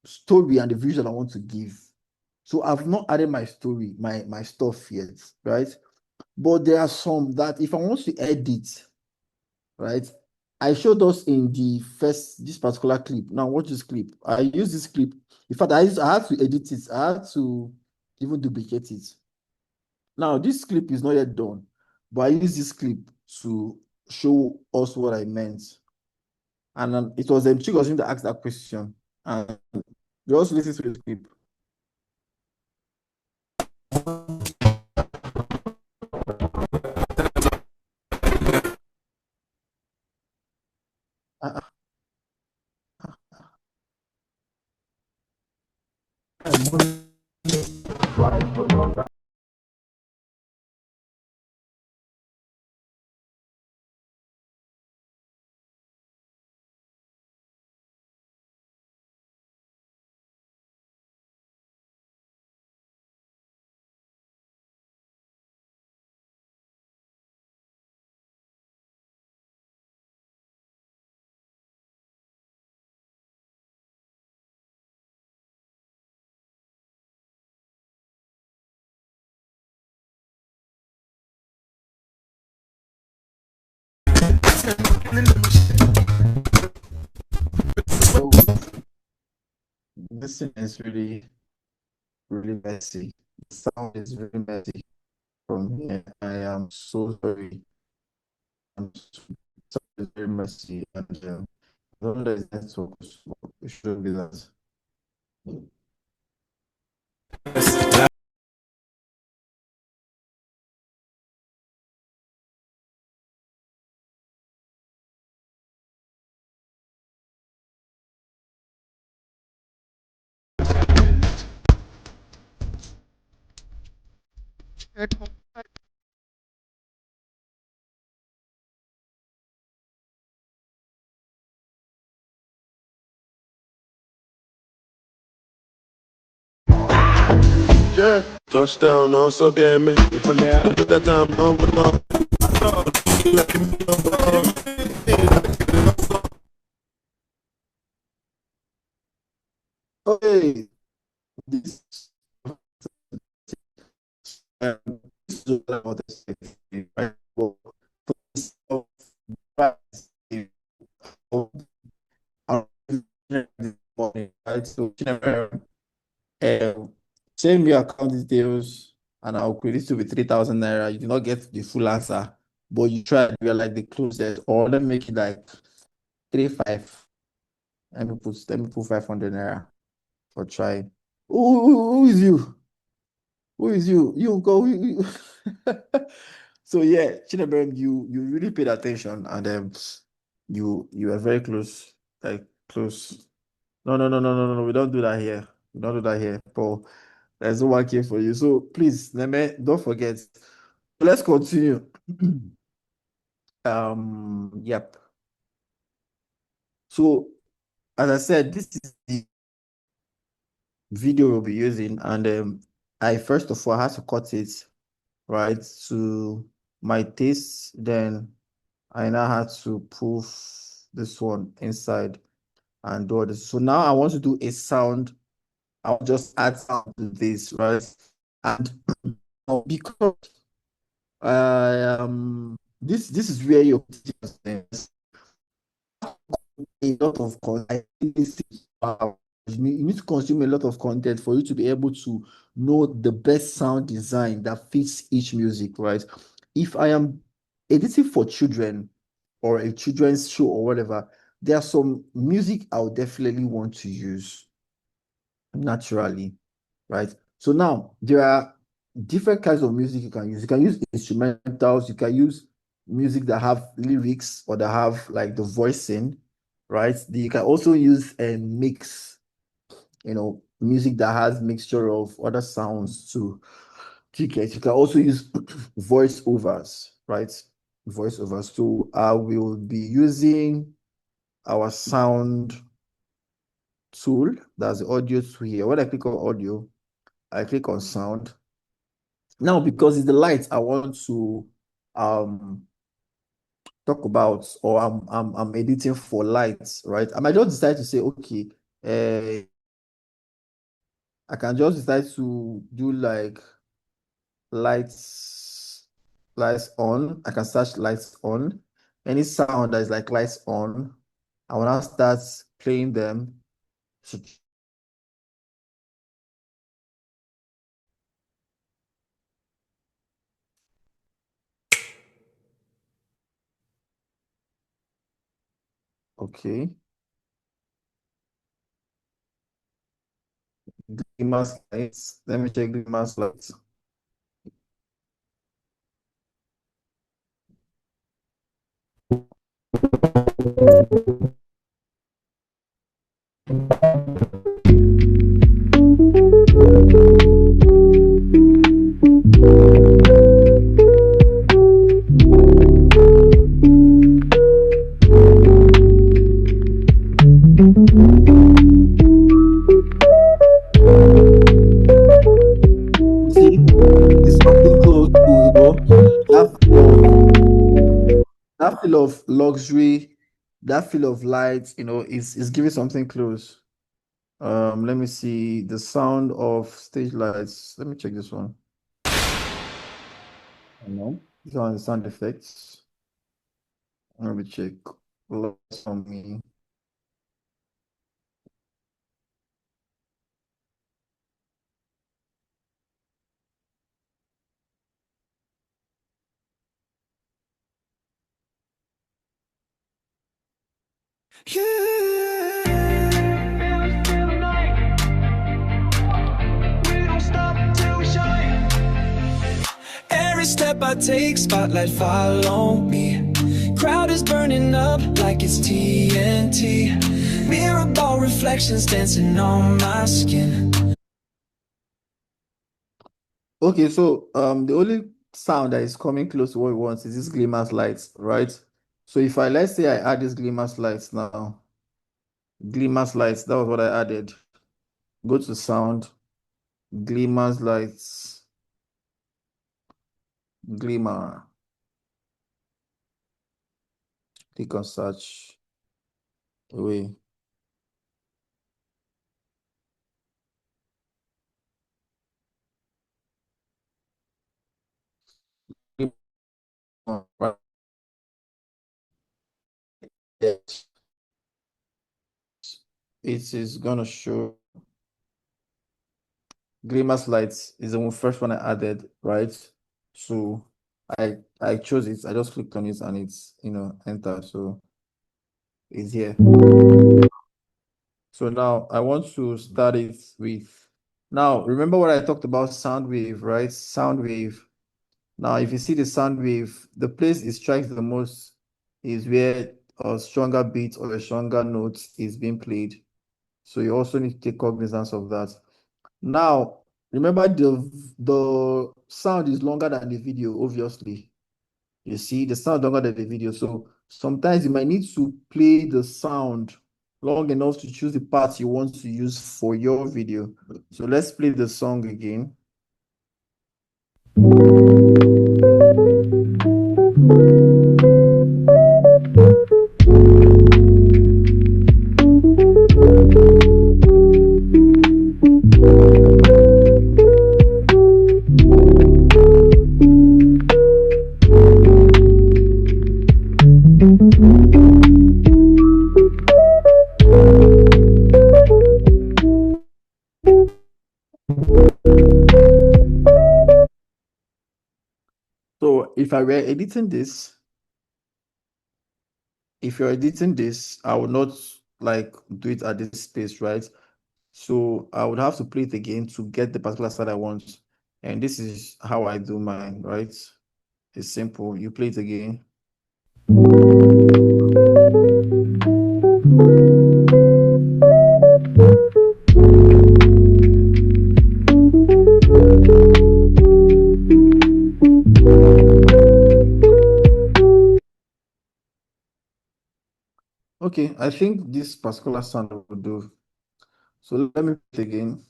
story and the visual I want to give. So I've not added my story, my stuff yet, right? But there are some that if I want to edit, right? I showed us in this particular clip. Now watch this clip. I use this clip. In fact, I had to edit it. I had to even duplicate it. Now this clip is not yet done, but I use this clip to show us what I meant. And it was Chigozin that asked that question. And just listen to this clip. So this thing is really, really messy. The sound is really messy from here. I am so sorry. Sound is very messy, and I don't know that it's network, so it shouldn't be that. Yeah, touchdown on so damn me. Put that time on the ball. Okay, this this is what I want to say, right? Well, for this of this morning, right? So, send me your account details, and I'll credit to with 3,000 naira. You do not get the full answer, but you try. We are like the closest, or let me make it like 3-5. Let me put 500 naira for try. Who is you? Who is you? You go. So yeah, Chineberem, you really paid attention, and you are very close, like close. No. We don't do that here. We don't do that here, Paul. There's no one here for you. So please, Neme, don't forget. Let's continue. Yep. So as I said, this is the video we'll be using, and I first of all had to cut it right to my taste. Then I now had to put this one inside and do this. So now I want to do a sound. I'll just add sound to this, right? And because this is where your a lot of content. You need to consume a lot of content for you to be able to know the best sound design that fits each music, right? If I am editing for children or a children's show or whatever, there are some music I would definitely want to use naturally, right? So now there are different kinds of music you can use. You can use instrumentals, you can use music that have lyrics or that have like the voicing, right? You can also use a mix, music that has mixture of other sounds to get. You can also use voiceovers, right? Voiceovers. So I will be using our sound tool. That's the audio tool here. When I click on audio, I click on sound. Now, because it's the lights I want to talk about, or I'm editing for lights, right? I might just decide to say, okay, I can just decide to do like lights on. I can search lights on. Any sound that is like lights on, I will now start playing them. So, okay. Mask lights. Let me check the mask lights. See, it's something close to, that feel of luxury, that feel of light, is giving something close. Let me see the sound of stage lights. Let me check this one. No, these are the sound effects. Let me check. Lots on me. Every step I take, spotlight follow me. Crowd is burning up like it's TNT. Mirror ball reflections dancing on my skin. Okay, so the only sound that is coming close to what we want is this glimmers lights, right? So if I, let's say I add this glimmers lights now, glimmers lights, that was what I added. Go to sound, glimmers lights, glimmer. Click on search away. Yes. It is gonna show glimmers lights is the first one I added, right? So I chose it, I just clicked on it and it's enter. So it's here. So now I want to start it with, now remember what I talked about sound wave, right? Sound wave. Now, if you see the sound wave, the place it strikes the most is where a stronger beat or a stronger note is being played. So you also need to take cognizance of that. Now, remember the sound is longer than the video, obviously. You see, the sound longer than the video. So sometimes you might need to play the sound long enough to choose the parts you want to use for your video. So let's play the song again. So if I were editing this, if you're editing this, I would not like do it at this space, right? So I would have to play it again to get the particular side I want. And this is how I do mine, right? It's simple. You play it again. Okay, I think this particular sound will do. So let me play it again.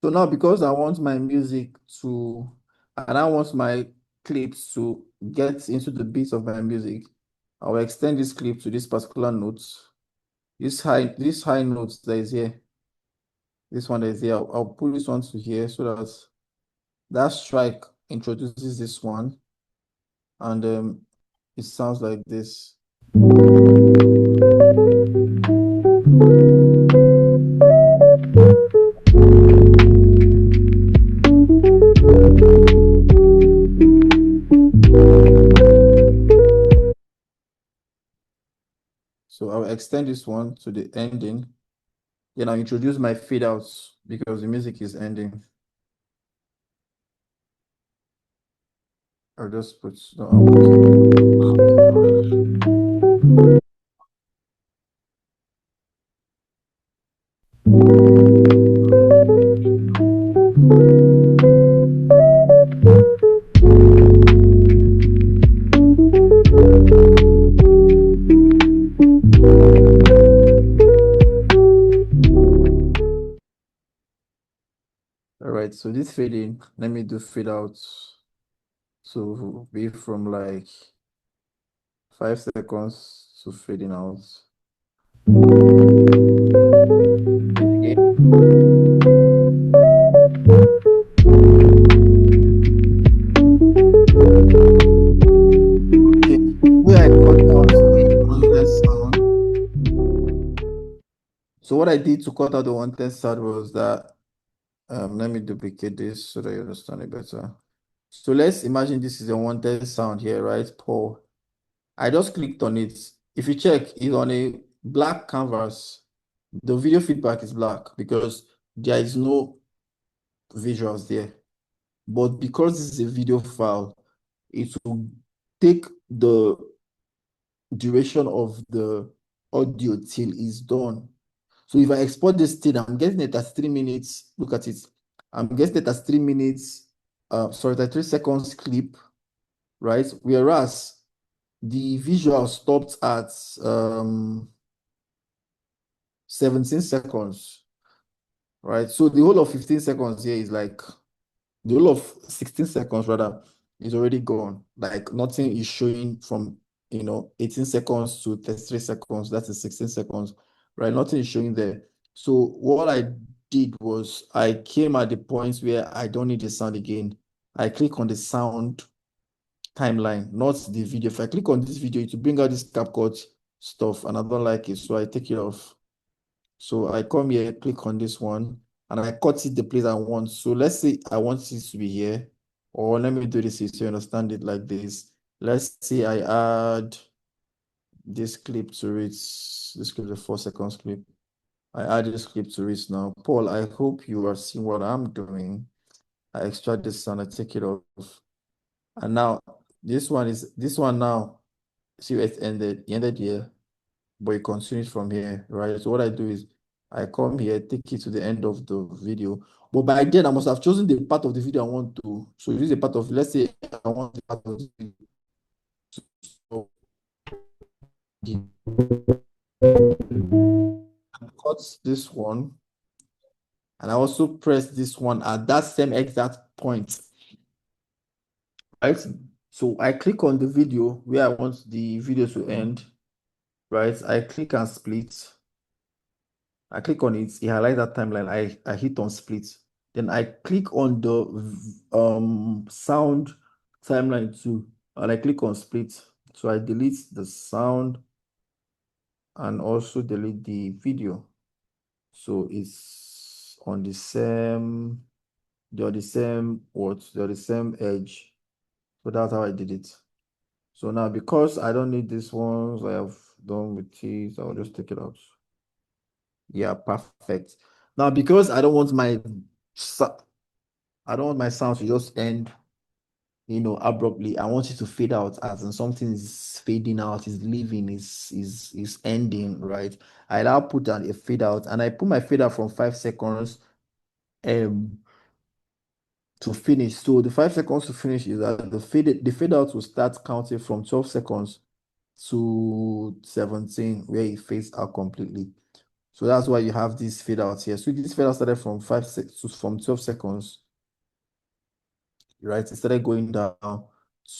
So now, because I want my music to, and I want my clips to get into the beats of my music, I will extend this clip to this particular note. This high note that is here. This one that is here. I'll put this one to here so that that strike introduces this one. And it sounds like this. So I'll extend this one to the ending. Then I'll introduce my fade outs because the music is ending. I'll just put right? So this fade in, let me do fade out. So be from like 5 seconds to fading out. Again. Okay, where I cut out the unwanted sound. So what I did to cut out the unwanted sound was that let me duplicate this so that you understand it better. So let's imagine this is a unwanted sound here, right? Paul. I just clicked on it. If you check, it's on a black canvas. The video feedback is black because there is no visuals there. But because this is a video file, it will take the duration of the audio till it's done. So if I export this thing, I'm getting it at 3 minutes. Look at it. I'm getting it at 3 minutes, sorry, 3 seconds clip, right? Whereas the visual stopped at 17 seconds, right? So the whole of 15 seconds here is like, the whole of 16 seconds rather is already gone. Like nothing is showing from, 18 seconds to 33 seconds. That is 16 seconds, right? Nothing is showing there. So what I did was I came at the points where I don't need the sound again. I click on the sound timeline, not the video. If I click on this video, it will bring out this CapCut stuff and I don't like it. So I take it off. So I come here, click on this one, and I cut it the place I want. So let's say I want this to be here, or let me do this so you understand it like this. Let's say I add this clip to it. This clip is a 4 seconds clip. I add this clip to it now. Paul, I hope you are seeing what I'm doing. I extract this and I take it off. And now this one now. See where it ended. It ended here, but it continues from here, right? So what I do is I come here, take it to the end of the video. But by then, I must have chosen the part of the video I want to. So this is a part of, let's say I want the part of the video. So I cut this one. And I also press this one at that same exact point. Right? So I click on the video where I want the video to end. Right? I click and split. I click on it, it highlights that timeline. I hit on split. Then I click on the sound timeline too, and I click on split. So I delete the sound and also delete the video. So it's on the same, they're the same they're the same edge. So that's how I did it. So now because I don't need these ones, I have done with these, I'll just take it out. Yeah, perfect. Now, because I don't want my sound to just end, abruptly. I want it to fade out, as in something is fading out, is leaving, is ending, right? I now put down a fade out, and I put my fade out from 5 seconds to finish. So the 5 seconds to finish is that the fade out will start counting from 12 seconds to 17, where it fades out completely. So that's why you have this fade out here. So this fade out started from 12 seconds, right? It started going down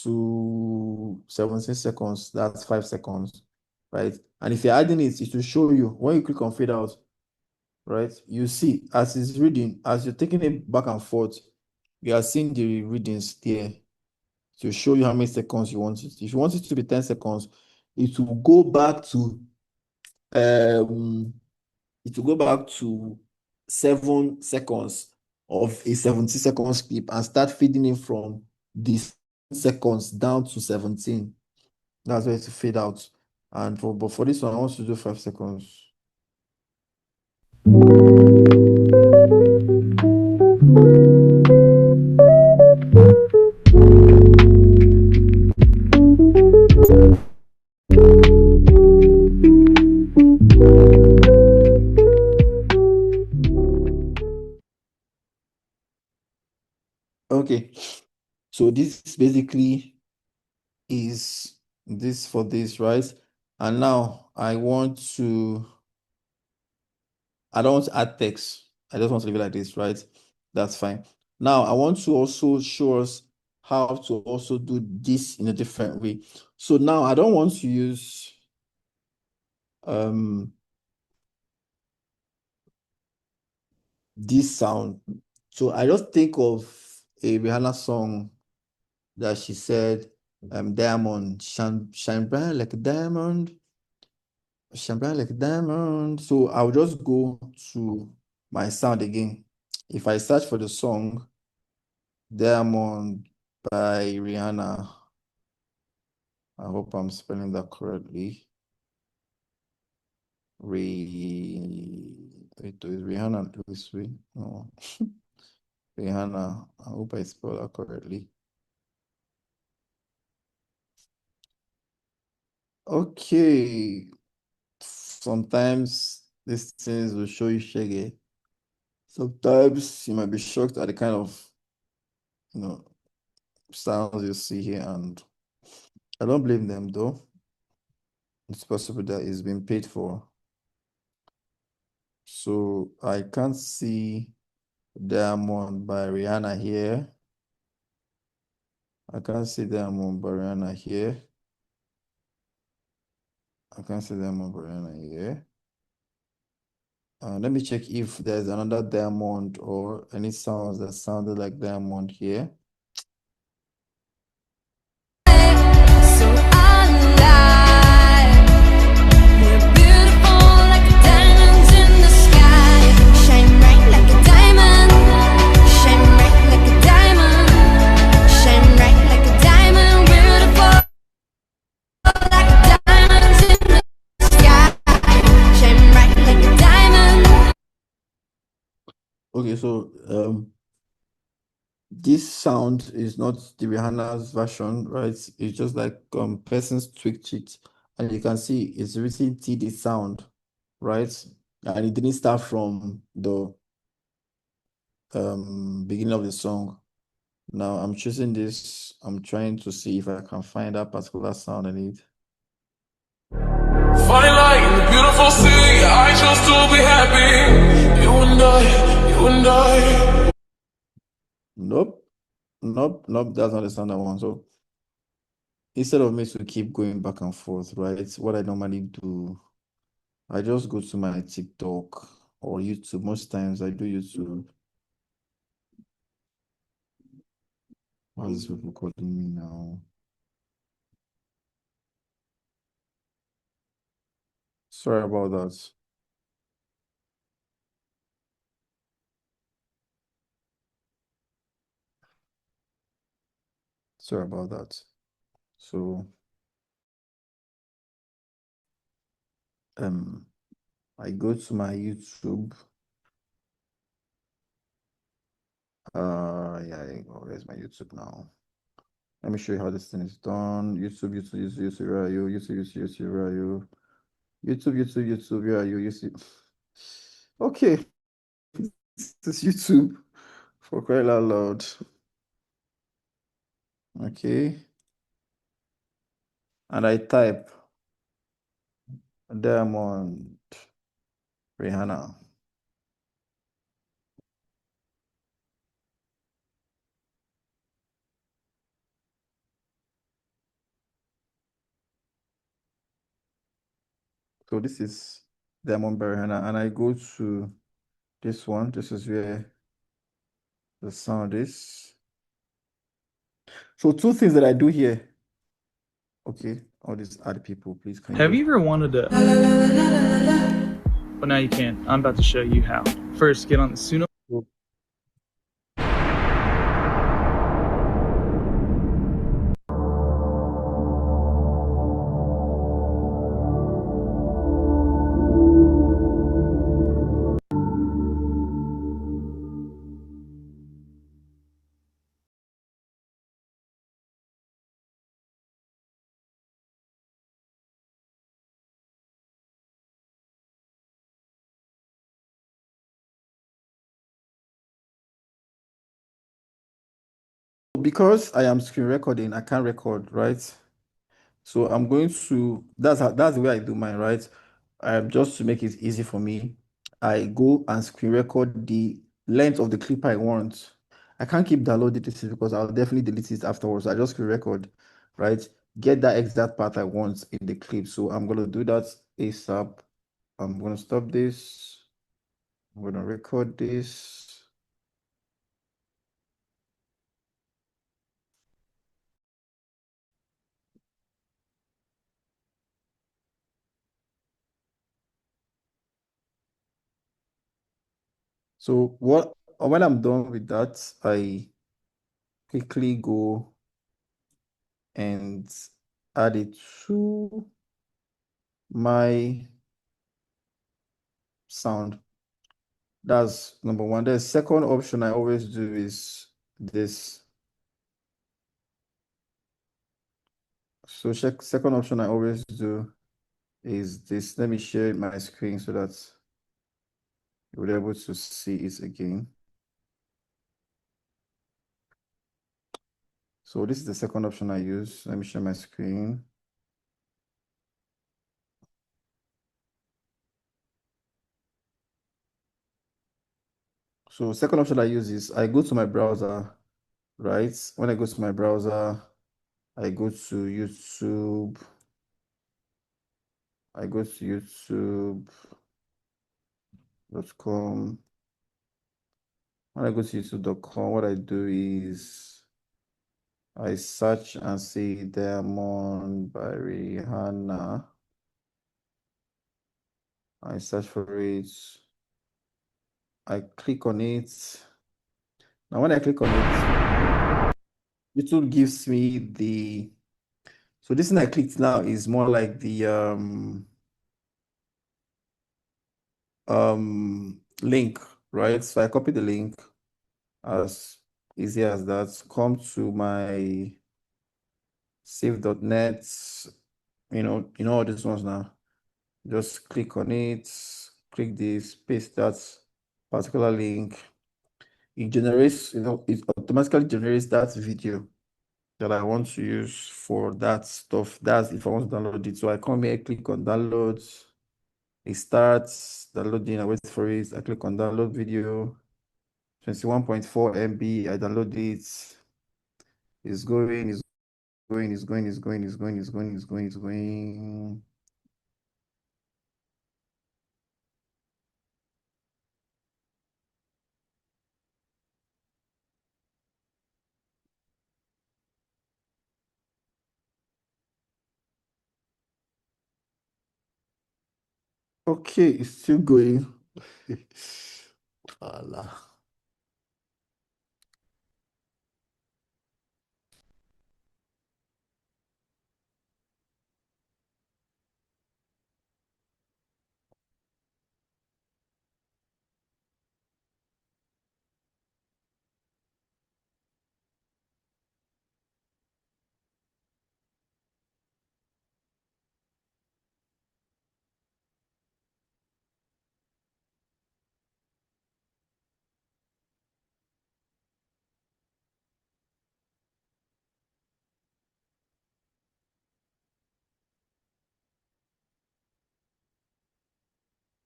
to 17 seconds. That's 5 seconds, right? And if you're adding it, it will show you when you click on fade out, right? You see as it's reading, as you're taking it back and forth, you are seeing the readings there to show you how many seconds you want it. If you want it to be 10 seconds, it will go back to 7 seconds of a 70 seconds clip and start feeding in from these seconds down to 17. That's where it fade out. And but for this one, I want to do 5 seconds. Okay, so this basically is this for this, right? And now I don't want to add text. I just want to leave it like this, right? That's fine. Now, I want to also show us how to also do this in a different way. So now I don't want to use this sound. So I just think of a Rihanna song that she said, diamond, shine bright like a diamond, shine bright like a diamond. So I'll just go to my sound again. If I search for the song Diamond by Rihanna, I hope I'm spelling that correctly. Is Rihanna this way? No. Rihanna, I hope I spelled that correctly. Okay. Sometimes these things will show you shaggy. Sometimes you might be shocked at the kind of, sounds you see here, and I don't blame them though. It's possible that it's been paid for. So I can't see Diamond by Rihanna here. I can't see Diamond by Rihanna here. I can't see Diamond by Rihanna here. Let me check if there's another Diamond or any sounds that sounded like Diamond here. So alive, we're beautiful like diamonds in the sky. Shine bright like a diamond, shine bright like a diamond, shine bright like a diamond, beautiful like diamonds in the sky. Shine bright like a diamond. Okay, so this sound is not the Rihanna's version, right? It's just like persons tweaked it, and you can see it's written TD sound, right? And it didn't start from the beginning of the song. Now I'm choosing this. I'm trying to see if I can find that particular sound I need. Fine light in the beautiful sea. I chose to be happy. You and I. Nope. That's not the sound I want. So instead of me to keep going back and forth, right? What I normally do, I just go to my TikTok or YouTube. Most times I do YouTube. Why is people calling me now? Sorry about that. Sorry about that. So I go to my YouTube. Yeah, where's my YouTube now? Let me show you how this thing is done. YouTube, where are you? YouTube, where are you? YouTube, where are you? YouTube. Okay, this is YouTube for crying out loud. Okay, and I type Diamond Rihanna. So this is Diamond by Rihanna, and I go to this one. This is where the sound is. So two things that I do here. Okay, all these other people, please. Have you ever wanted to? Well, now you can. I'm about to show you how. First, get on the Suno. Because I am screen recording, I can't record, right? So I'm going to, that's the way I do mine, right? Just to make it easy for me, I go and screen record the length of the clip I want. I can't keep downloading this because I'll definitely delete it afterwards. I just record, right? Get that exact part I want in the clip. So I'm gonna do that ASAP. I'm gonna stop this. I'm gonna record this. So when I'm done with that, I quickly go and add it to my sound. That's number one. The second option I always do is this. So second option I always do is this. Let me share my screen so that you'll be able to see it again. So this is the second option I use. Let me share my screen. So second option I use is I go to my browser, right? When I go to my browser, I go to YouTube. I go to youtube.com. When I go to youtube.com, what I do is I search and see Diamond by Rihanna. I search for it. I click on it. Now, when I click on it, YouTube gives me the. So this thing I clicked now is more like the link, right? So I copy the link as easy as that. Come to my save.net. You know all these ones now. Just click on it, click this, paste that particular link. It generates, it automatically generates that video that I want to use for that stuff. That's if I want to download it. So I come here, click on downloads. It starts downloading. I wait for it. I click on download video. 21.4 MB. I download it. It's going, it's going, it's going, it's going, it's going, it's going, it's going, it's going. Okay, it's still going. Allah.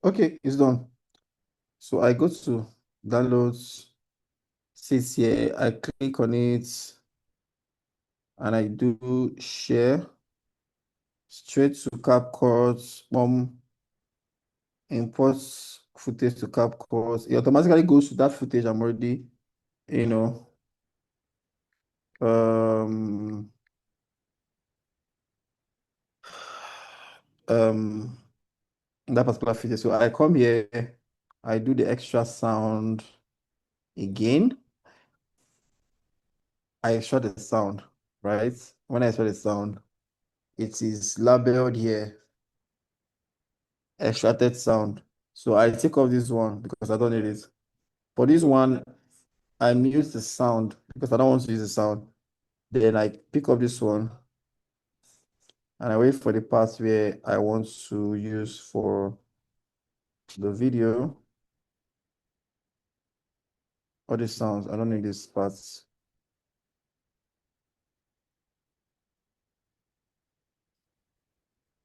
Okay, it's done. So I go to downloads, sits here, I click on it, and I do share straight to CapCut, imports footage to CapCut. It automatically goes to that footage I'm already, you know, um, um, that particular footage. So I come here, I do the extra sound again. I extract the sound, right? When I extract the sound, it is labeled here, extracted sound. So I take off this one because I don't need it. For this one, I mute the sound because I don't want to use the sound. Then I pick up this one and I wait for the parts where I want to use for the video. All these sounds, I don't need these parts.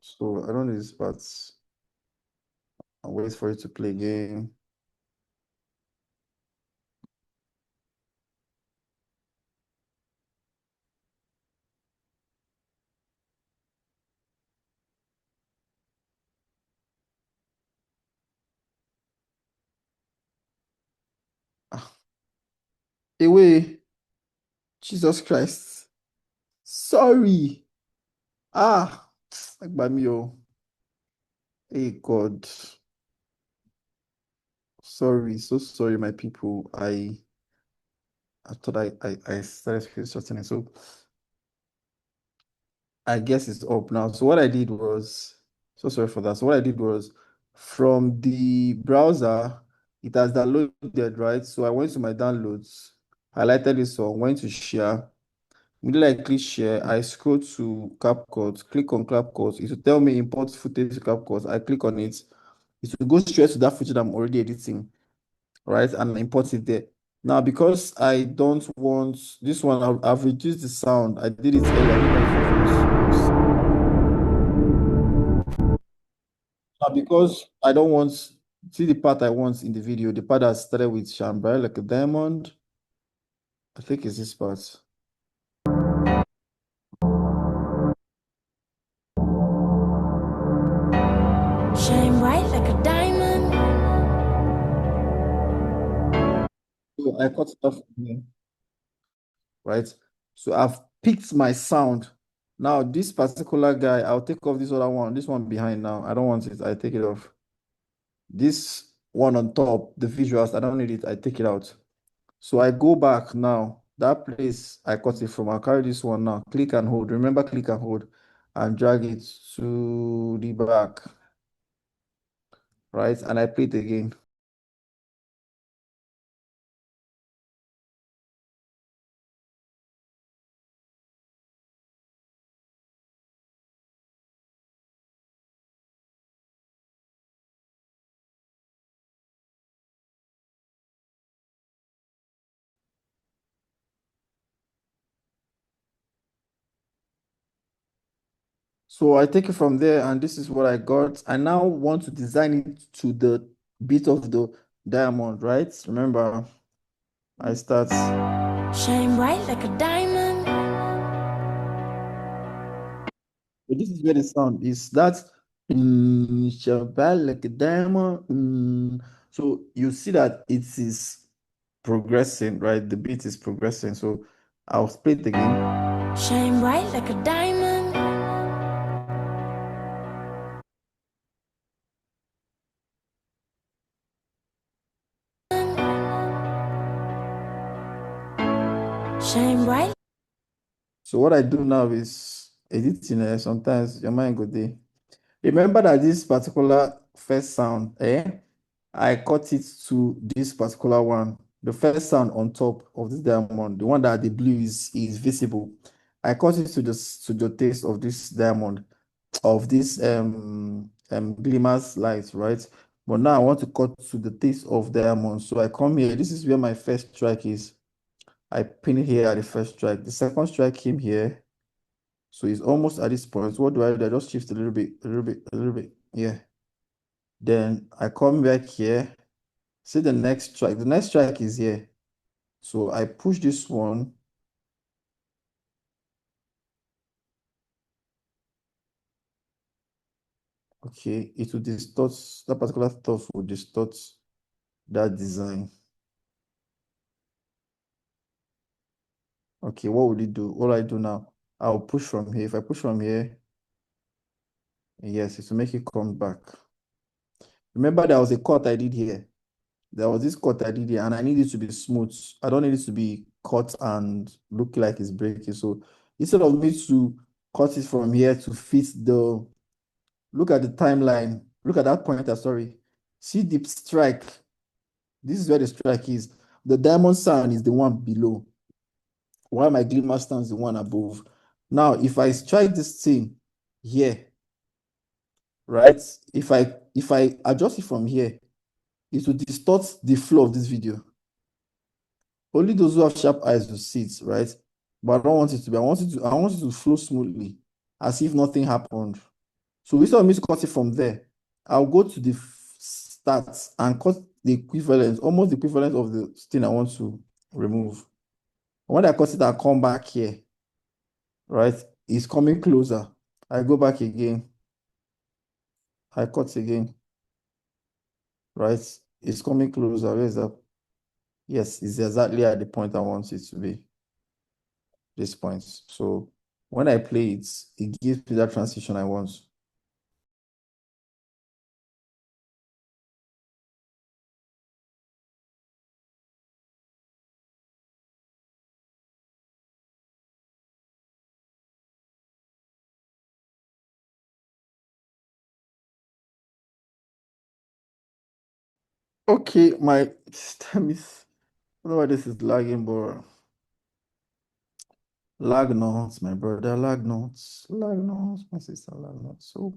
So I don't need these parts. I'll wait for it to play again. Away. Jesus Christ. Sorry. Ah, by me, oh. Hey, God. Sorry, so sorry, my people. I thought I started screenshotting it. So I guess it's up now. So what I did was, so sorry for that. So what I did was from the browser, it has downloaded, right? So I went to my downloads, highlighted this song, went to share. Immediately I click share, I scroll to CapCut, click on CapCut. It will tell me import footage to CapCut. I click on it. It will go straight to that footage I'm already editing, right? And import it there. Now, because I don't want this one, I've reduced the sound. I did it earlier. I don't know if now, because I don't want see the part I want in the video, the part that started with Shambhala like a diamond. I think it's this part. Shine bright like a diamond. So I cut it off here, right? So I've picked my sound. Now, this particular guy, I'll take off this other one, this one behind now. I don't want it. I take it off. This one on top, the visuals, I don't need it. I take it out. So I go back now. That place I cut it from. I'll carry this one now. Click and hold. Remember, click and hold and drag it to the back, right? And I play it again. So I take it from there, and this is what I got. I now want to design it to the bit of the diamond, right? Remember, I start. Shine bright like a diamond. But this is where the sound is. That's shabal like a diamond. So you see that it is progressing, right? The beat is progressing. So I'll play it again. Shine bright like a diamond. Shine bright. So what I do now is editing. Sometimes your mind go there. Remember that this particular first sound, I cut it to this particular one. The first sound on top of this diamond, the one that the blue is visible. I cut it to the taste of this diamond, of this glimmers light, right? But now I want to cut to the taste of diamond. So I come here. This is where my first strike is. I pin it here at the first strike. The second strike came here. So it's almost at this point. What do? I just shift a little bit, a little bit, a little bit. Yeah. Then I come back here. See the next strike. The next strike is here. So I push this one. Okay, it will distort, that particular stuff will distort that design. Okay, what would it do? What do I do now? I'll push from here. If I push from here, yes, it will make it come back. Remember, there was a cut I did here. There was this cut I did here, and I need it to be smooth. I don't need it to be cut and look like it's breaking. So instead of me to cut it from here to fit the, look at the timeline, look at that pointer, sorry. See the strike. This is where the strike is. The diamond sound is the one below, while my glimmer stands the one above. Now, if I strike this thing here, right? If I adjust it from here, it will distort the flow of this video. Only those who have sharp eyes will see it, right? But I don't want it to be. I want it to flow smoothly, as if nothing happened. So instead of me to cut it from there, I'll go to the stats and cut the equivalent, almost the equivalent of the thing I want to remove. When I cut it, I'll come back here, right? It's coming closer. I go back again. I cut again, right? It's coming closer. Where is that? Yes, it's exactly at the point I want it to be. This point. So when I play it, it gives me that transition I want. Okay, my system is, I don't know why this is lagging, but lag notes, my brother, lag notes, my sister, lag notes. So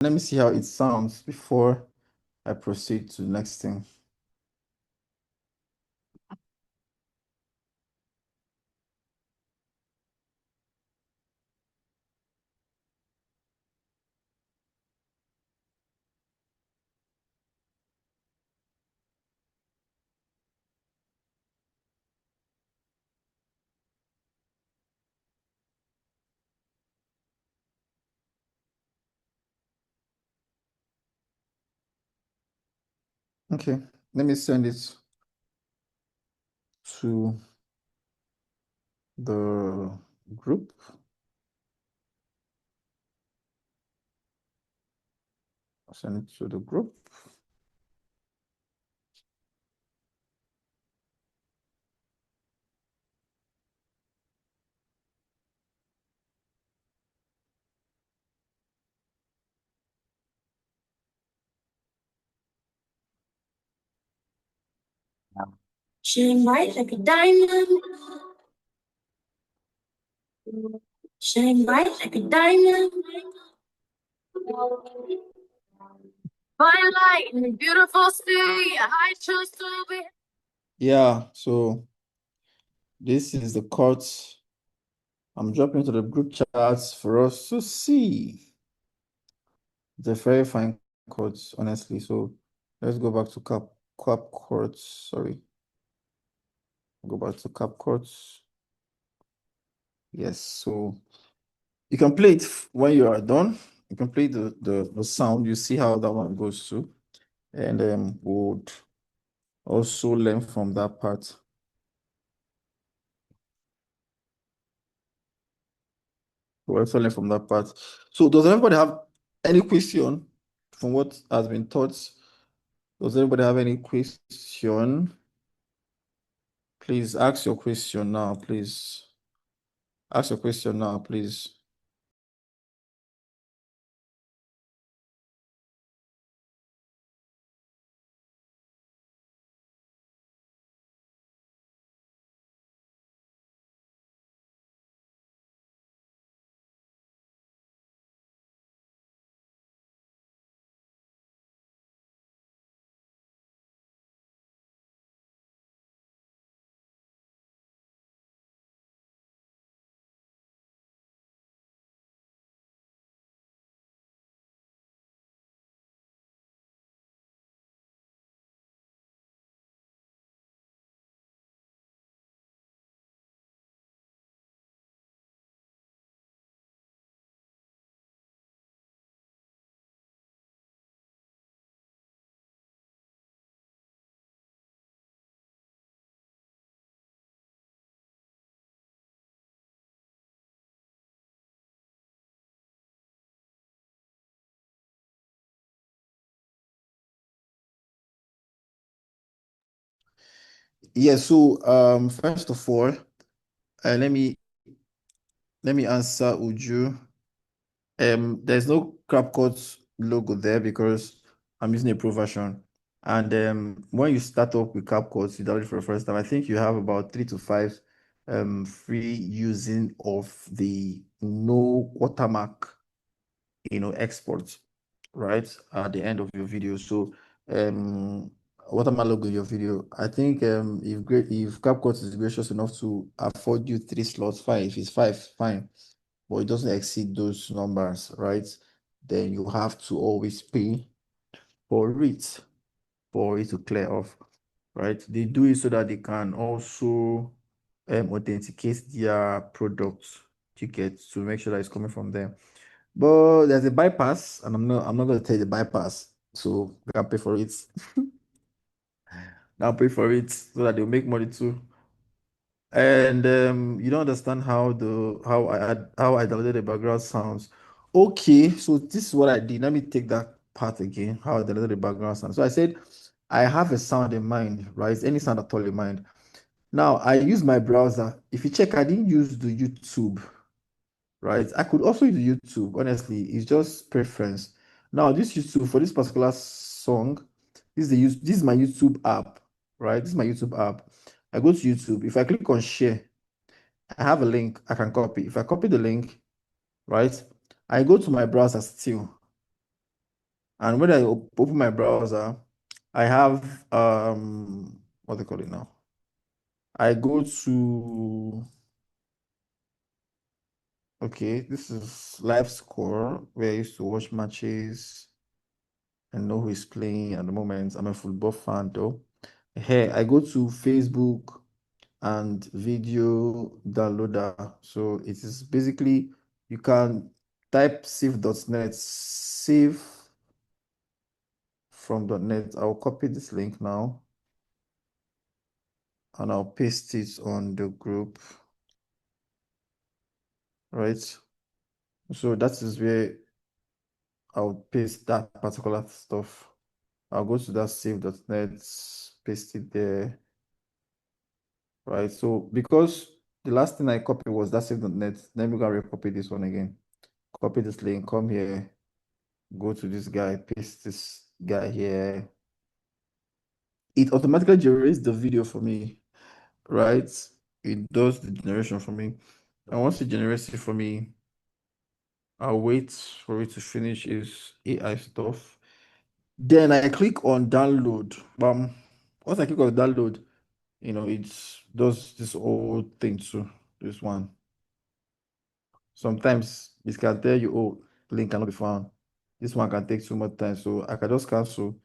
let me see how it sounds before I proceed to the next thing. Okay, let me send it to the group. I'll send it to the group. Shine bright like a diamond. Shine bright like a diamond. Fine light in a beautiful city. I chose to be. Yeah, so this is the chord I'm dropping to the group chats for us to see. It's a very fine chord, honestly. So let's go back to cap chords. Sorry. Go back to cap chords. Yes, so you can play it when you are done. You can play the sound. You see how that one goes too. And would also learn from that part. We'll also learn from that part. So does anybody have any question from what has been taught? Does anybody have any question? Please ask your question now, please. Ask your question now, please. Yeah, so first of all, let me answer Uju. There's no CapCut logo there because I'm using a pro version. And when you start up with CapCut, you download it for the first time, I think you have about 3 to 5 free using of the no watermark, export, right, at the end of your video. So watermark logo in your video. I think if CapCut is gracious enough to afford you 3 slots, fine. If it's 5, fine. But it doesn't exceed those numbers, right? Then you have to always pay for it. for it to clear off, right? They do it so that they can also authenticate their products tickets to make sure that it's coming from them. But there's a bypass, and I'm not going to tell you the bypass, so we can pay for it. I'll pay for it so that they'll make money too. And you don't understand how I downloaded the background sounds. Okay, so this is what I did. Let me take that part again. How I downloaded the background sound. So I said I have a sound in mind, right? Any sound at all in mind. Now I use my browser. If you check, I didn't use the YouTube, right? I could also use YouTube. Honestly, it's just preference. Now this YouTube for this particular song, this is my YouTube app, right? This is my YouTube app. I go to YouTube. If I click on share, I have a link I can copy. If I copy the link, right, I go to my browser still. And when I open my browser, I have what they call it now. I go to okay, this is live score where I used to watch matches and know who is playing at the moment. I'm a football fan though. Here I go to Facebook and video downloader. So it is basically you can type save.net, save from .net. I'll copy this link now and I'll paste it on the group, right? So that is where I'll paste that particular stuff. I'll go to that save.net, paste it there, right? So because the last thing I copied was that save.net, then we're gonna recopy this one again. Copy this link, come here, go to this guy, paste this guy here. It automatically generates the video for me, right? It does the generation for me. And once it generates it for me, I'll wait for it to finish its AI stuff. Then I click on download. Once I click on download, it does this whole thing too. This one. Sometimes it can tell you, oh, link cannot be found. This one can take too much time, so I can just cancel.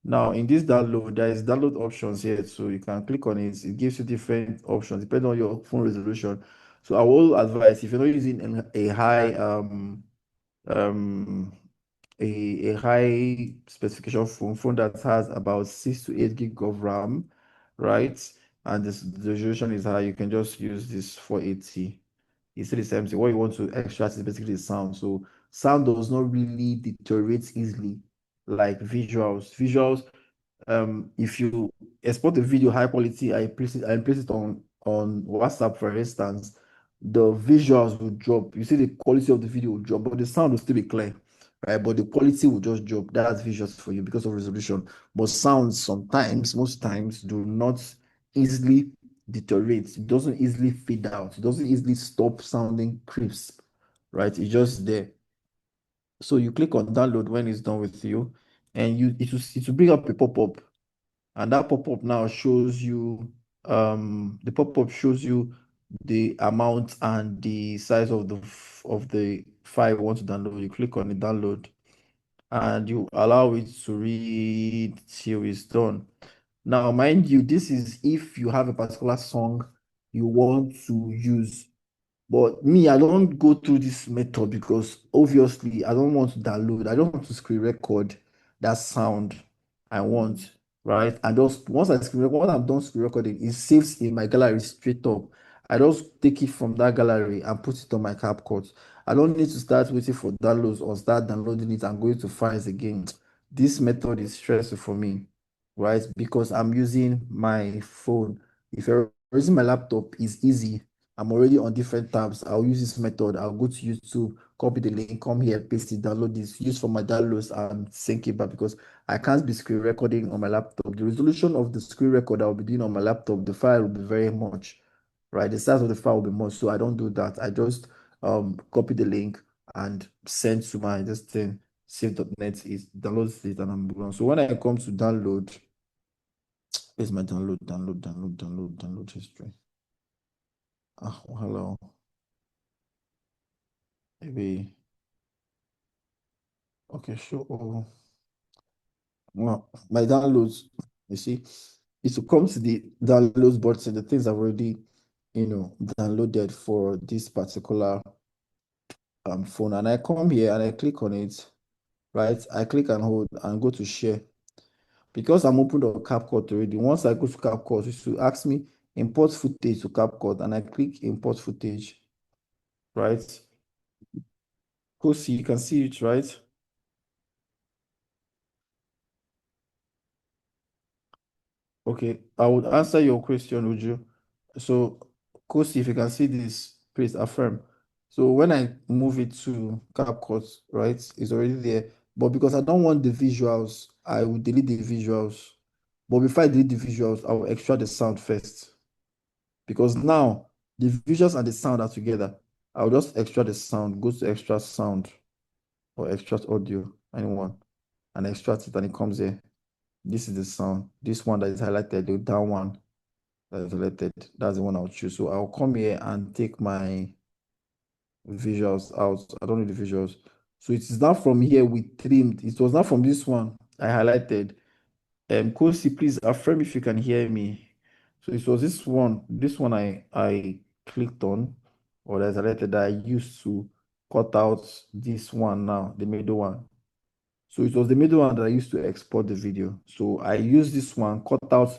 Now, in this download, there is download options here, so you can click on it. It gives you different options depending on your phone resolution. So I will advise if you're not using a high um a high specification phone that has about 6 to 8 gig of RAM, right? And the resolution is high, you can just use this 480. It's still the same thing. What you want to extract is basically sound. So sound does not really deteriorate easily like visuals. Visuals, if you export the video high quality, I place it on WhatsApp, for instance, the visuals will drop. You see the quality of the video will drop, but the sound will still be clear, right? But the quality will just drop. That's visuals for you because of resolution. But sounds sometimes, most times, do not easily deteriorate. It doesn't easily fade out. It doesn't easily stop sounding crisp, right? It's just there. So you click on download when it's done with you, and it will bring up a pop-up, and that pop-up now shows you the pop-up shows you the amount and the size of the file you want to download. You click on the download and you allow it to read till it's done. Now, mind you, this is if you have a particular song you want to use. But me, I don't go through this method because obviously I don't want to download. I don't want to screen record that sound I want, right? And just once I'm done screen recording, it saves in my gallery straight up. I just take it from that gallery and put it on my CapCut. I don't need to start waiting for downloads or start downloading it and going to files again. This method is stressful for me, right? Because I'm using my phone. If you're using my laptop, it's easy. I'm already on different tabs. I'll use this method. I'll go to YouTube, copy the link, come here, paste it, download this, use for my downloads and sync it back because I can't be screen recording on my laptop. The resolution of the screen record I'll be doing on my laptop, the file will be very much, right? The size of the file will be much. So I don't do that. I just copy the link and send to my this thing, save.net. It downloads it and I'm gone. So when I come to download, where's my download history? Hello. Maybe. Okay, sure. Well, my downloads, you see, is to come to the downloads button, the things I've already, downloaded for this particular phone. And I come here and I click on it, right? I click and hold and go to share. Because I'm opened on CapCut already, once I go to CapCut, it should ask me import footage to CapCut, and I click import footage, right? Go see, you can see it, right? Okay, I would answer your question, would you? So, Kosi, if you can see this, please affirm. So when I move it to CapCut, right, it's already there. But because I don't want the visuals, I will delete the visuals. But before I delete the visuals, I will extract the sound first. Because now the visuals and the sound are together. I'll just extract the sound, go to extract sound or extract audio, anyone, and extract it, and it comes here. This is the sound. This one that is highlighted, the down one that is highlighted, that's the one I'll choose. So I'll come here and take my visuals out. I don't need the visuals. So it is now from here we trimmed. It was not from this one I highlighted. Kosi, please affirm if you can hear me. So it was this one I clicked on, or that's highlighted, that I used to cut out this one now, the middle one. So it was the middle one that I used to export the video. So I use this one, cut out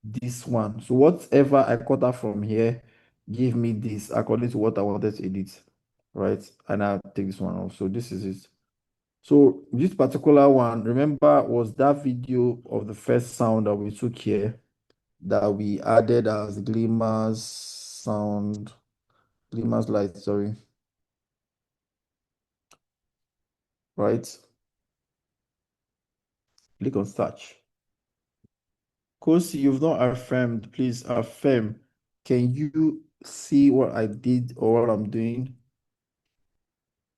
this one. So whatever I cut out from here, give me this according to what I wanted to edit, right? And I'll take this one off. So this is it. So this particular one, remember, was that video of the first sound that we took here that we added as glimmers sound, glimmers light, sorry, right? Click on search. Kosi, you've not affirmed. Please affirm. Can you see what I did or what I'm doing?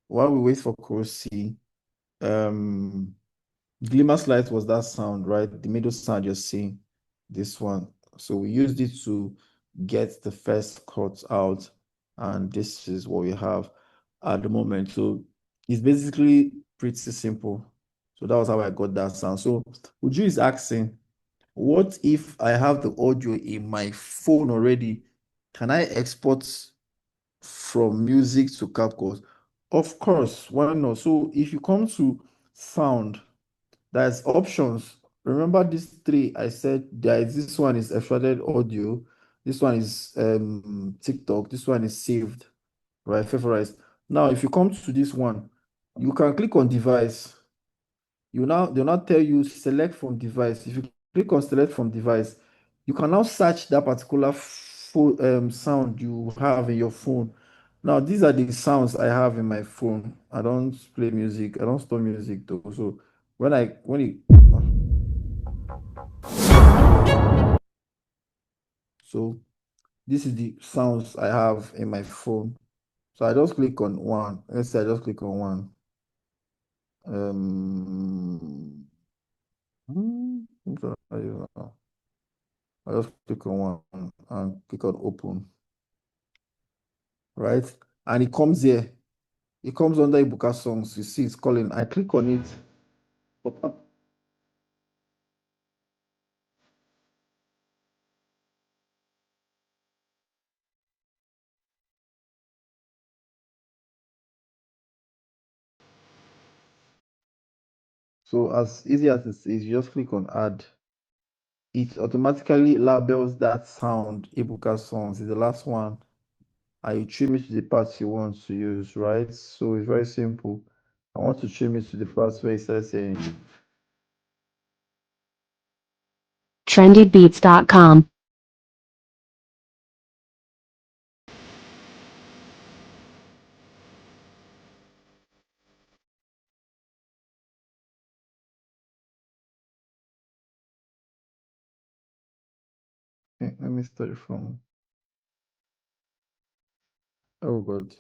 While we wait for Kosi, Glimmer Light was that sound, right? The middle sound you're seeing, this one. So we used it to get the first cut out, and this is what we have at the moment. So it's basically pretty simple. So that was how I got that sound. So Uju is asking, what if I have the audio in my phone already? Can I export from music to CapCut? Of course, why not? So if you come to sound, there's options. Remember these three I said, there is this one is extracted audio, this one is TikTok, this one is saved, right? Favorite. Now, if you come to this one, you can click on device. They'll now tell you select from device. If you click on select from device, you can now search that particular sound you have in your phone. Now, these are the sounds I have in my phone. I don't play music. I don't store music though. So when it so this is the sounds I have in my phone. So I just click on one. Let's say I just click on one. Which one are you now? I just click on one and click on open, right? And it comes here. It comes under Ibuka songs. You see it's calling. I click on it. Pop up. So as easy as it is, you just click on add. It automatically labels that sound Ibuka songs. Is the last one. And you trim it to the parts you want to use, right? So it's very simple. I want to trim it to the parts where it says saying trendybeats.com. let me start from oh god.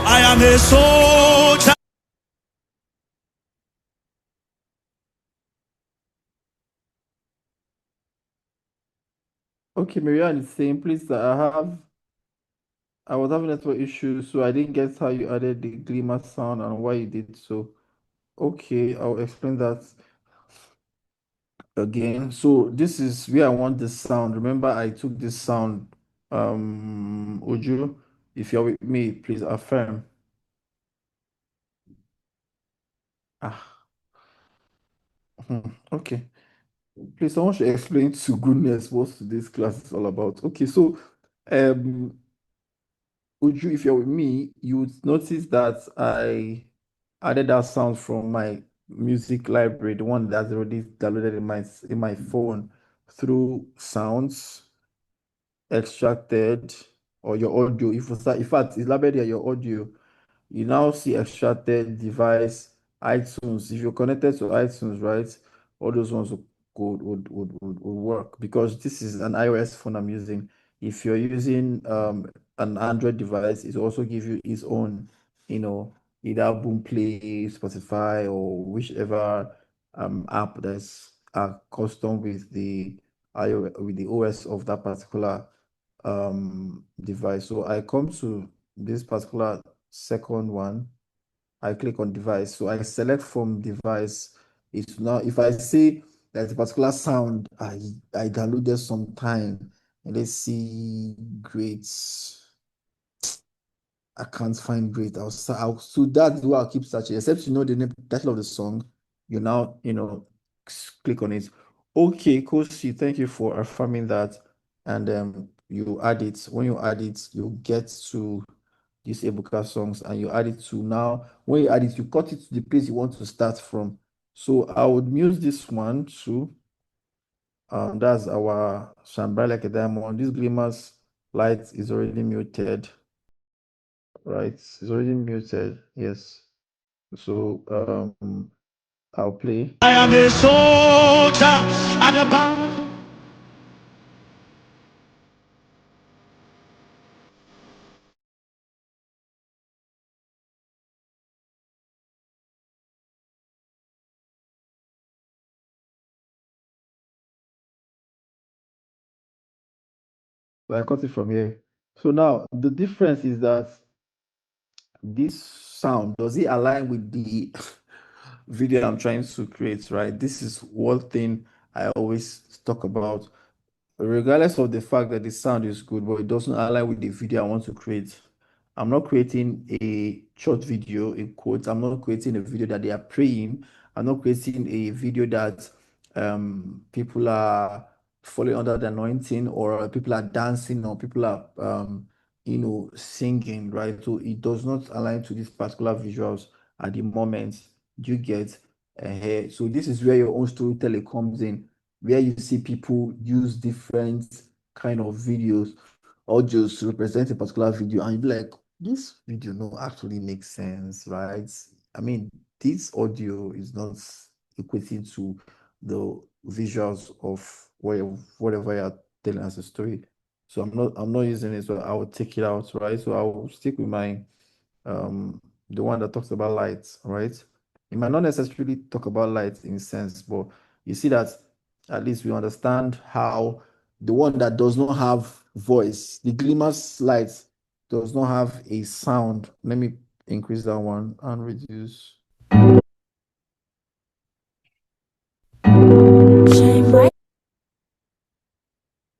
I am a soldier. Okay, Marianne is saying, please, I was having network issues, so I didn't get how you added the glimmer sound and why you did so. Okay, I'll explain that again. So this is where I want the sound. Remember, I took this sound. Uju, if you're with me, please affirm. Ah, okay. Please, I want to explain to goodness what this class is all about. Okay, so Uju, if you're with me, you would notice that I added that sound from my music library, the one that's already downloaded in my phone through sounds extracted or your audio. If you start, in fact, it's labeled here your audio. You now see extracted device, iTunes. If you're connected to iTunes, right, all those ones would work because this is an iOS phone I'm using. If you're using an Android device, it also give you its own, either Boomplay, Spotify, or whichever app that's custom with the iOS with the OS of that particular device. So I come to this particular second one, I click on device. So I select from device. It's now, if I say that a particular sound I downloaded some time, and let's see, great. I can't find great. So that's why I'll keep searching. Except you know the name, title of the song, you now, click on it. Okay, Kosi, thank you for affirming that. And you add it. When you add it, you get to these Ebuka songs and you add it to now. When you add it, you cut it to the place you want to start from. So I would mute this one too. That's our Shine Bright Like a Diamond. This Glimmers light is already muted. Right, it's already muted. Yes. So I'll play. I am a soldier at the back. So I cut it from here. So now the difference is that this sound, does it align with the video I'm trying to create, right? This is one thing I always talk about, regardless of the fact that the sound is good, but it doesn't align with the video I want to create. I'm not creating a short video, in quotes. I'm not creating a video that they are praying. I'm not creating a video that people are falling under the anointing, or people are dancing, or people are singing, right? So it does not align to these particular visuals at the moment. You get so this is where your own storytelling comes in, where you see people use different kind of videos or just represent a particular video, and you be like, this video no actually makes sense, right? I mean, this audio is not equating to the visuals of whatever you're telling as a story. So I'm not using it, so I will take it out, right? So I will stick with my the one that talks about light, right? It might not necessarily talk about light in sense, but you see that at least we understand how the one that does not have voice, the glimmers light, does not have a sound. Let me increase that one and reduce.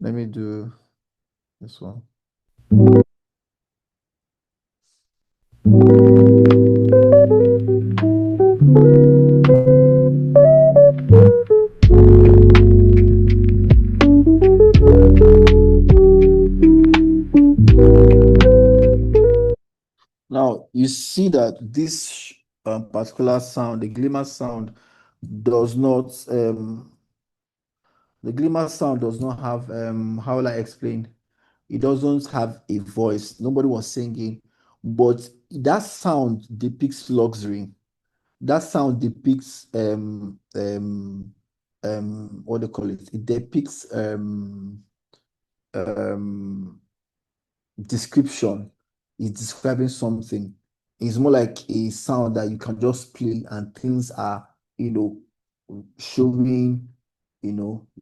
Let me do this one. Now you see that this particular sound, the glimmer sound, does not the glimmer sound does not have how will I explain? It doesn't have a voice. Nobody was singing, but that sound depicts luxury. That sound depicts what do you call it? It depicts um description. Is describing something. It's more like a sound that you can just play and things are, showing,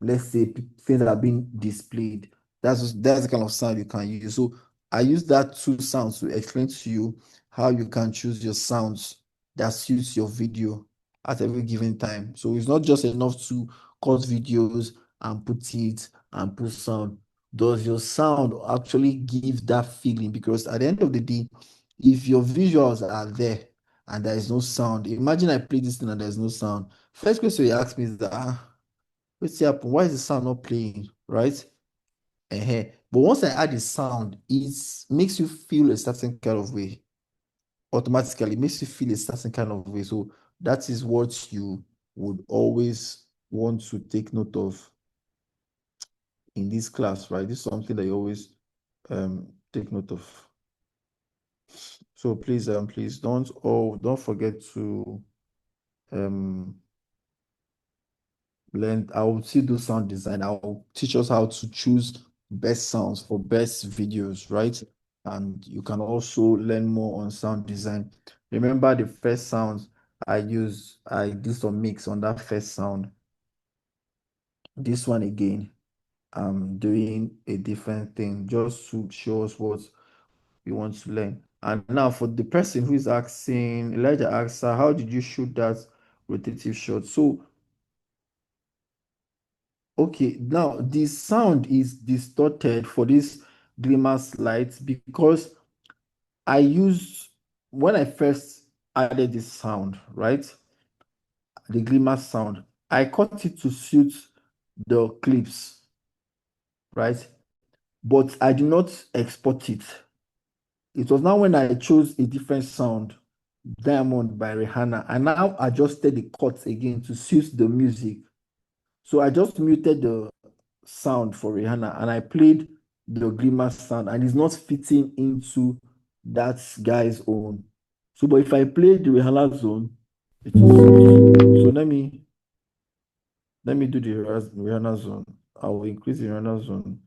let's say things that are being displayed. That's the kind of sound you can use. So I use that two sounds to explain to you how you can choose your sounds that suits your video at every given time. So it's not just enough to cut videos and put it and put sound. Does your sound actually give that feeling? Because at the end of the day, if your visuals are there and there is no sound, imagine I play this thing and there's no sound. First question you ask me is that, what's happened? Why is the sound not playing? Right? But once I add the sound, it makes you feel a certain kind of way. Automatically, it makes you feel a certain kind of way. So that is what you would always want to take note of in this class, right? This is something that you always take note of. So please, please don't forget to learn. I will still do sound design. I will teach us how to choose best sounds for best videos, right? And you can also learn more on sound design. Remember the first sounds I did some mix on that first sound. This one again, I'm doing a different thing just to show us what we want to learn. And now for the person who is asking, Elijah asks, how did you shoot that rotative shot? So okay, now the sound is distorted for this glimmer slides because I used, when I first added this sound, right? The glimmer sound, I cut it to suit the clips, right? But I did not export it. It was now when I chose a different sound, Diamond by Rihanna, and now adjusted the cuts again to suit the music. So I just muted the sound for Rihanna and I played the Glimmer sound and it's not fitting into that guy's own. So, but if I play the Rihanna zone, it will suit. So let me do the Rihanna zone. I will increase the Rihanna zone.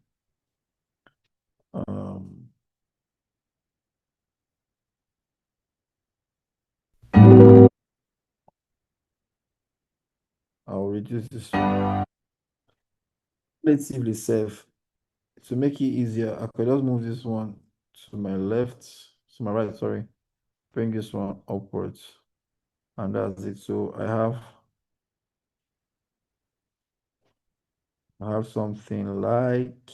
I'll reduce this one. Relatively safe. To make it easier, I could just move this one to my left, to my right, sorry. Bring this one upwards. And that's it. So I have something like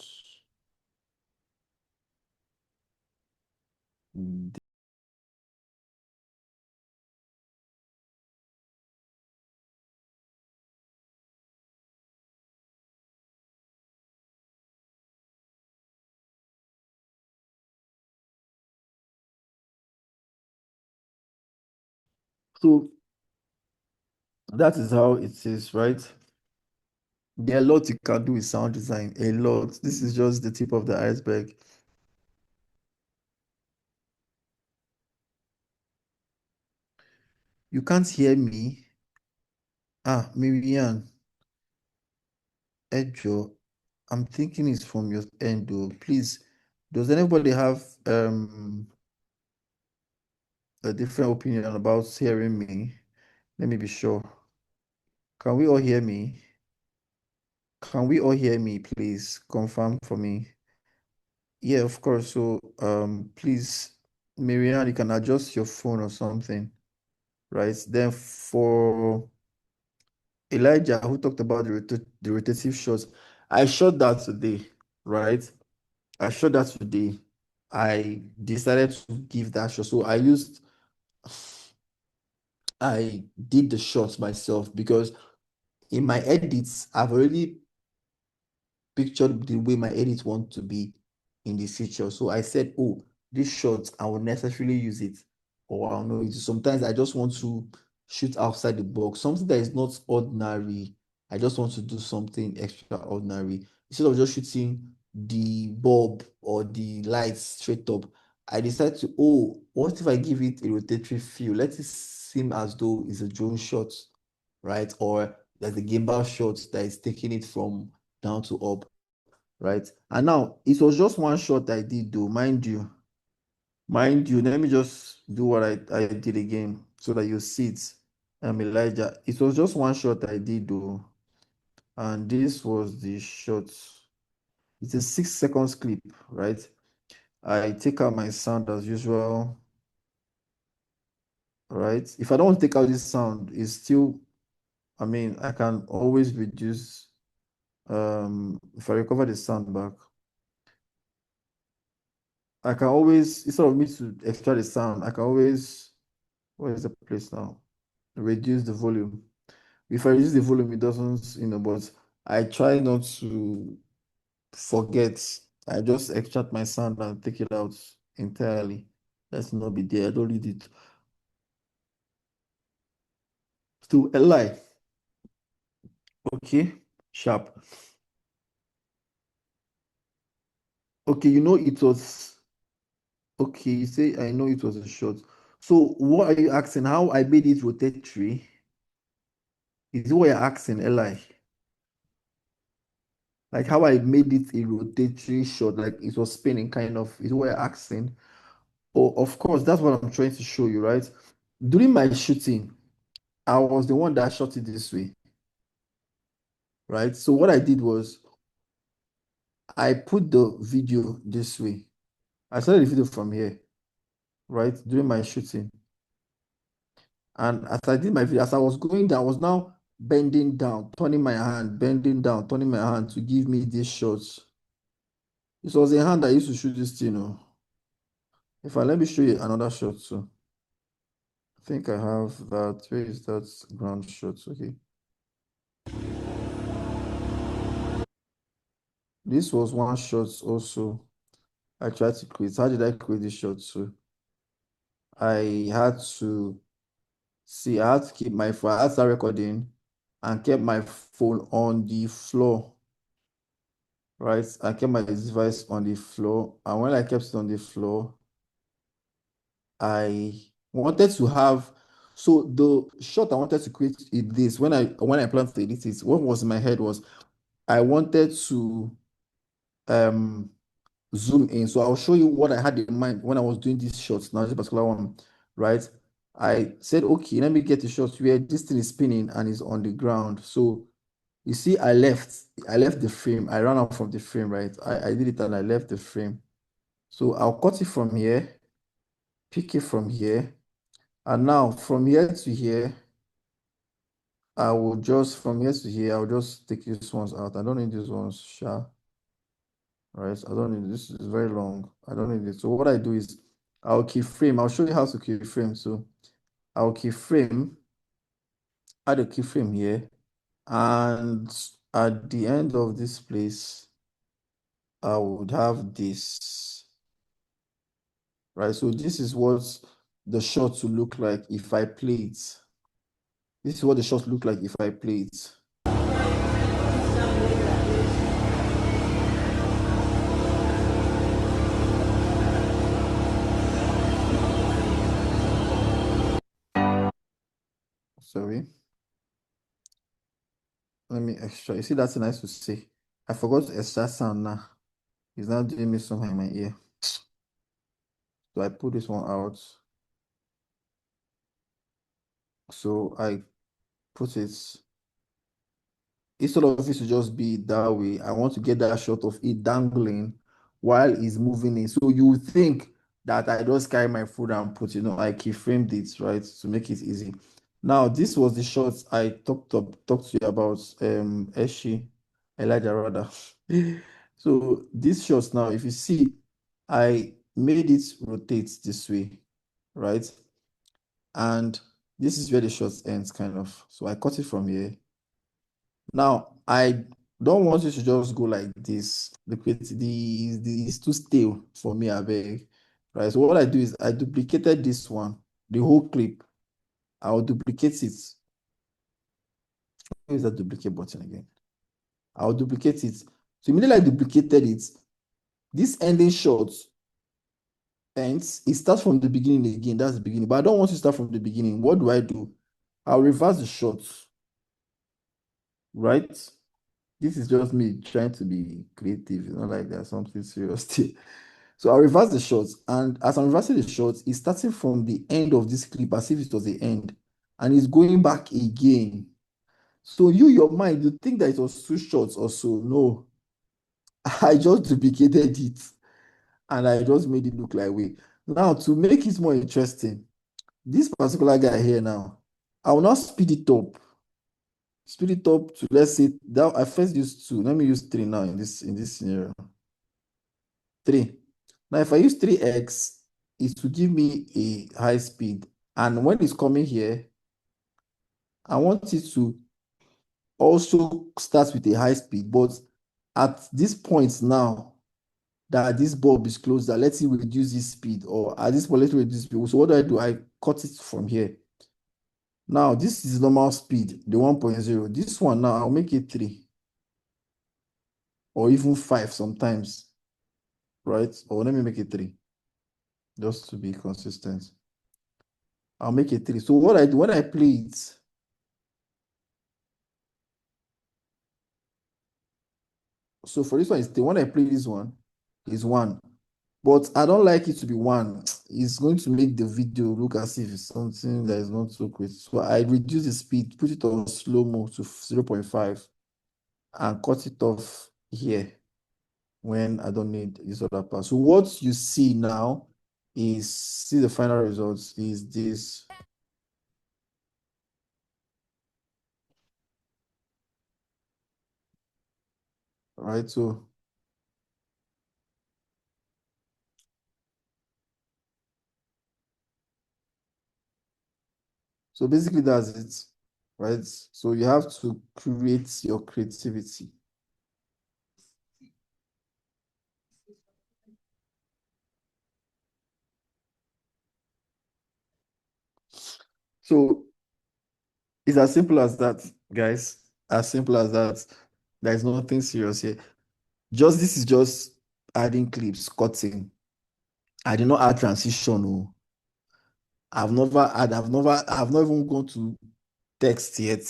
so that is how it is, right? There are a lot you can do with sound design, a lot. This is just the tip of the iceberg. You can't hear me. Miriam, Ejo, I'm thinking it's from your end though. Please, does anybody have a different opinion about hearing me? Let me be sure. Can we all hear me? Can we all hear me, please? Confirm for me. Yeah, of course. So please, Miriam, you can adjust your phone or something, right? Then for Elijah, who talked about the rotative shots, I shot that today, right? I shot that today. I decided to give that shot. So I did the shots myself because in my edits, I've already pictured the way my edit want to be in the future. So I said, oh, this shot, I will necessarily use it, or I'll know it. Sometimes I just want to shoot outside the box, something that is not ordinary. I just want to do something extraordinary. Instead of just shooting the bulb or the lights straight up, I decided to, oh, what if I give it a rotatory feel? Let it seem as though it's a drone shot, right? Or there's a gimbal shot that is taking it from down to up, right? And now it was just one shot I did though, mind you. Let me just do what I did again so that you see it. Elijah, it was just one shot I did though. And this was the shot. It's a 6 seconds clip, right? I take out my sound as usual. Right? If I don't want to take out this sound, it's still, I mean, I can always reduce, if I recover the sound back, I can always, instead of me to extract the sound, I can always, what is the place now? Reduce the volume. If I reduce the volume, it doesn't, but I try not to forget. I just extract my sound and take it out entirely. Let's not be there. I don't need it. To a lie. Okay, sharp. Okay, it was okay. You say I know it was a short. So what are you asking? How I made it rotatory? Is what you're asking, Eli? Like how I made it a rotatory shot, like it was spinning kind of, is what you're asking? Oh, of course, that's what I'm trying to show you, right? During my shooting, I was the one that shot it this way, right? So what I did was I put the video this way. I started the video from here, right? During my shooting. And as I did my video, as I was going down, I was now bending down, turning my hand, bending down, turning my hand to give me these shots. This was a hand I used to shoot this thing. Let me show you another shot too. I think I have that. Where is that ground shot? Okay. This was one shot also. I tried to create. How did I create this shot too? I had to see, I had to keep my phone, I had to start recording and kept my phone on the floor. Right? I kept my device on the floor. And when I kept it on the floor, I wanted to have, so the shot I wanted to create is this. When I planned to edit it, what was in my head was I wanted to zoom in. So I'll show you what I had in mind when I was doing these shots. Now, this particular one, right? I said, okay, let me get the shots where this thing is spinning and is on the ground. So you see, I left the frame. I ran out from the frame, right? I did it and I left the frame. So I'll cut it from here, pick it from here. And now from here to here, from here to here, I'll just take these ones out. I don't need these ones, sure. Right? I don't need this, is very long. I don't need it. So what I do is I'll keyframe. I'll show you how to keyframe. So I'll keyframe, add a keyframe here. And at the end of this place, I would have this. Right? So this is what the shot will look like if I play it. This is what the shot look like if I play it. Sorry. Let me extra. You see, that's nice to say. I forgot to extract sound now. It's now doing me something in my ear. So I put this one out. So I put it, instead of it to just be that way, I want to get that shot of it dangling while it's moving in. So you think that I just carry my food and put, I keyframed it, right, to make it easy. Now, this was the shot I talked to you about, Elijah rather. So these shots now, if you see, I made it rotate this way, right? And this is where the shot ends, kind of. So I cut it from here. Now, I don't want you to just go like this. It's too stale for me, I beg. Right? So what I do is I duplicated this one, the whole clip. I'll duplicate it. Where is that duplicate button again? I'll duplicate it. So immediately I duplicated it, this ending shot ends. It starts from the beginning again. That's the beginning. But I don't want to start from the beginning. What do? I'll reverse the shots. Right? This is just me trying to be creative. It's not like there's something serious still. So I'll reverse the shots. And as I'm reversing the shots, it's starting from the end of this clip as if it was the end. And it's going back again. So your mind, you think that it was 2 shots or so. No. I just duplicated it. and I just made it look like way. Now, to make it more interesting, this particular guy here now, I will not speed it up. Speed it up to, let's say that I first used 2. Let me use 3 now in this scenario. 3. Now, if I use 3x, it will give me a high speed. And when it's coming here, I want it to also start with a high speed. But at this point now that this bulb is closer, let's reduce this speed. Or at this point, let's reduce speed. So what do? I cut it from here. Now, this is normal speed, the 1.0. This one now, I'll make it 3. Or even 5 sometimes. Right? Or let me make it 3. Just to be consistent. I'll make it 3. So what I do when I play it, so for this one, it's the when I play this one is 1. But I don't like it to be 1. It's going to make the video look as if it's something that is not so great. So I reduce the speed, put it on slow-mo to 0.5 and cut it off here when I don't need this other part. So what you see now is, see the final results is this. All right, so basically that's it, right? So you have to create your creativity. So it's as simple as that, guys. As simple as that. There's nothing serious here. This is just adding clips, cutting. I did not add transition. Oh. I've not even gone to text yet.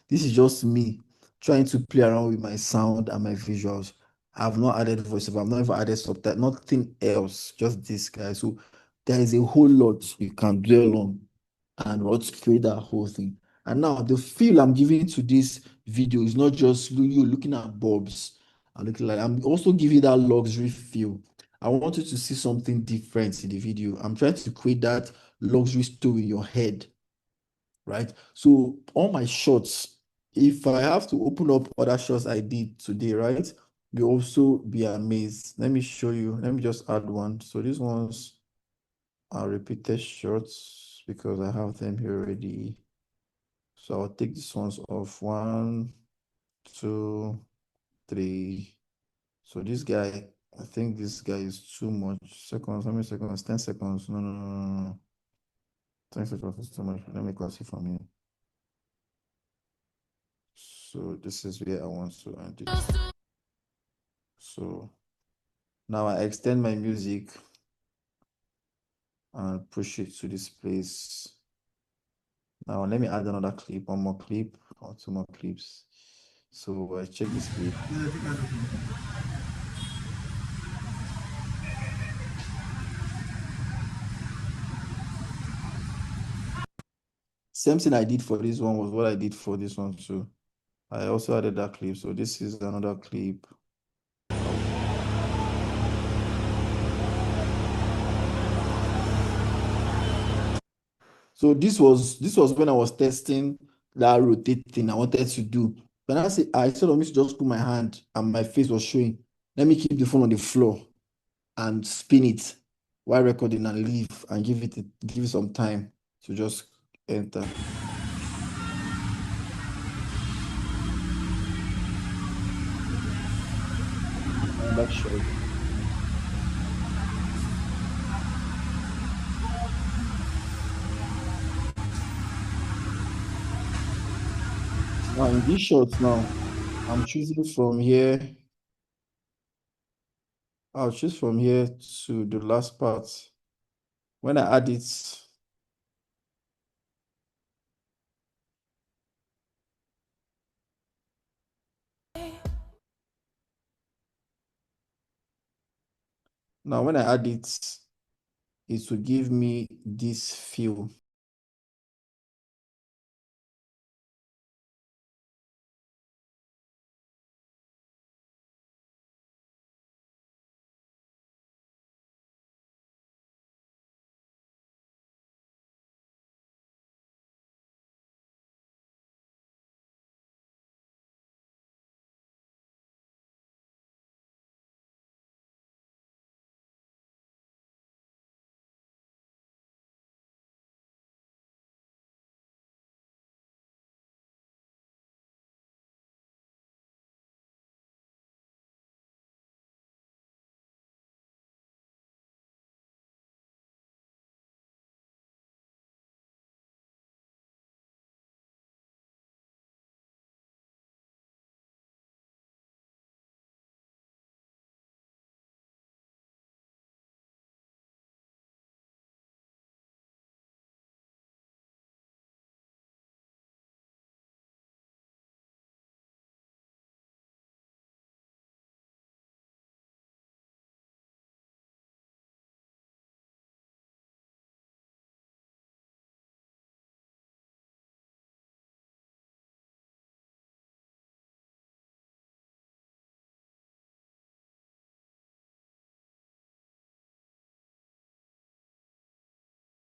This is just me trying to play around with my sound and my visuals. I've not added voiceover. I've not even added subtitle. Nothing else. Just this, guy. So there is a whole lot you can dwell on and what create that whole thing. And now the feel I'm giving to this video is not just you looking at bulbs and looking like I'm also giving that luxury feel. I want you to see something different in the video. I'm trying to create that luxury story in your head, right? So all my shots, if I have to open up other shots I did today, right, you'll also be amazed. Let me show you. Let me just add one. So these ones are repeated shots because I have them here already. So I'll take these ones off. 1, 2, 3. So this guy, I think this guy is too much. Seconds, how many seconds? 10 seconds. No, no, no, no, no. 10 seconds is too much. Let me classify from here. So this is where I want to end it. So now I extend my music and push it to this place. Now let me add another clip, one more clip or 2 more clips. So I check this clip. Same thing I did for this one was what I did for this one too. I also added that clip. So this is another clip. So this was when I was testing that rotate thing I wanted to do. But I said of me to just put my hand and my face was showing. Let me keep the phone on the floor and spin it while recording and leave and give it some time to just enter. That's short. Now in these shots now, I'm choosing from here. I'll choose from here to the last part. When I add it, now when I add it, it will give me this feel.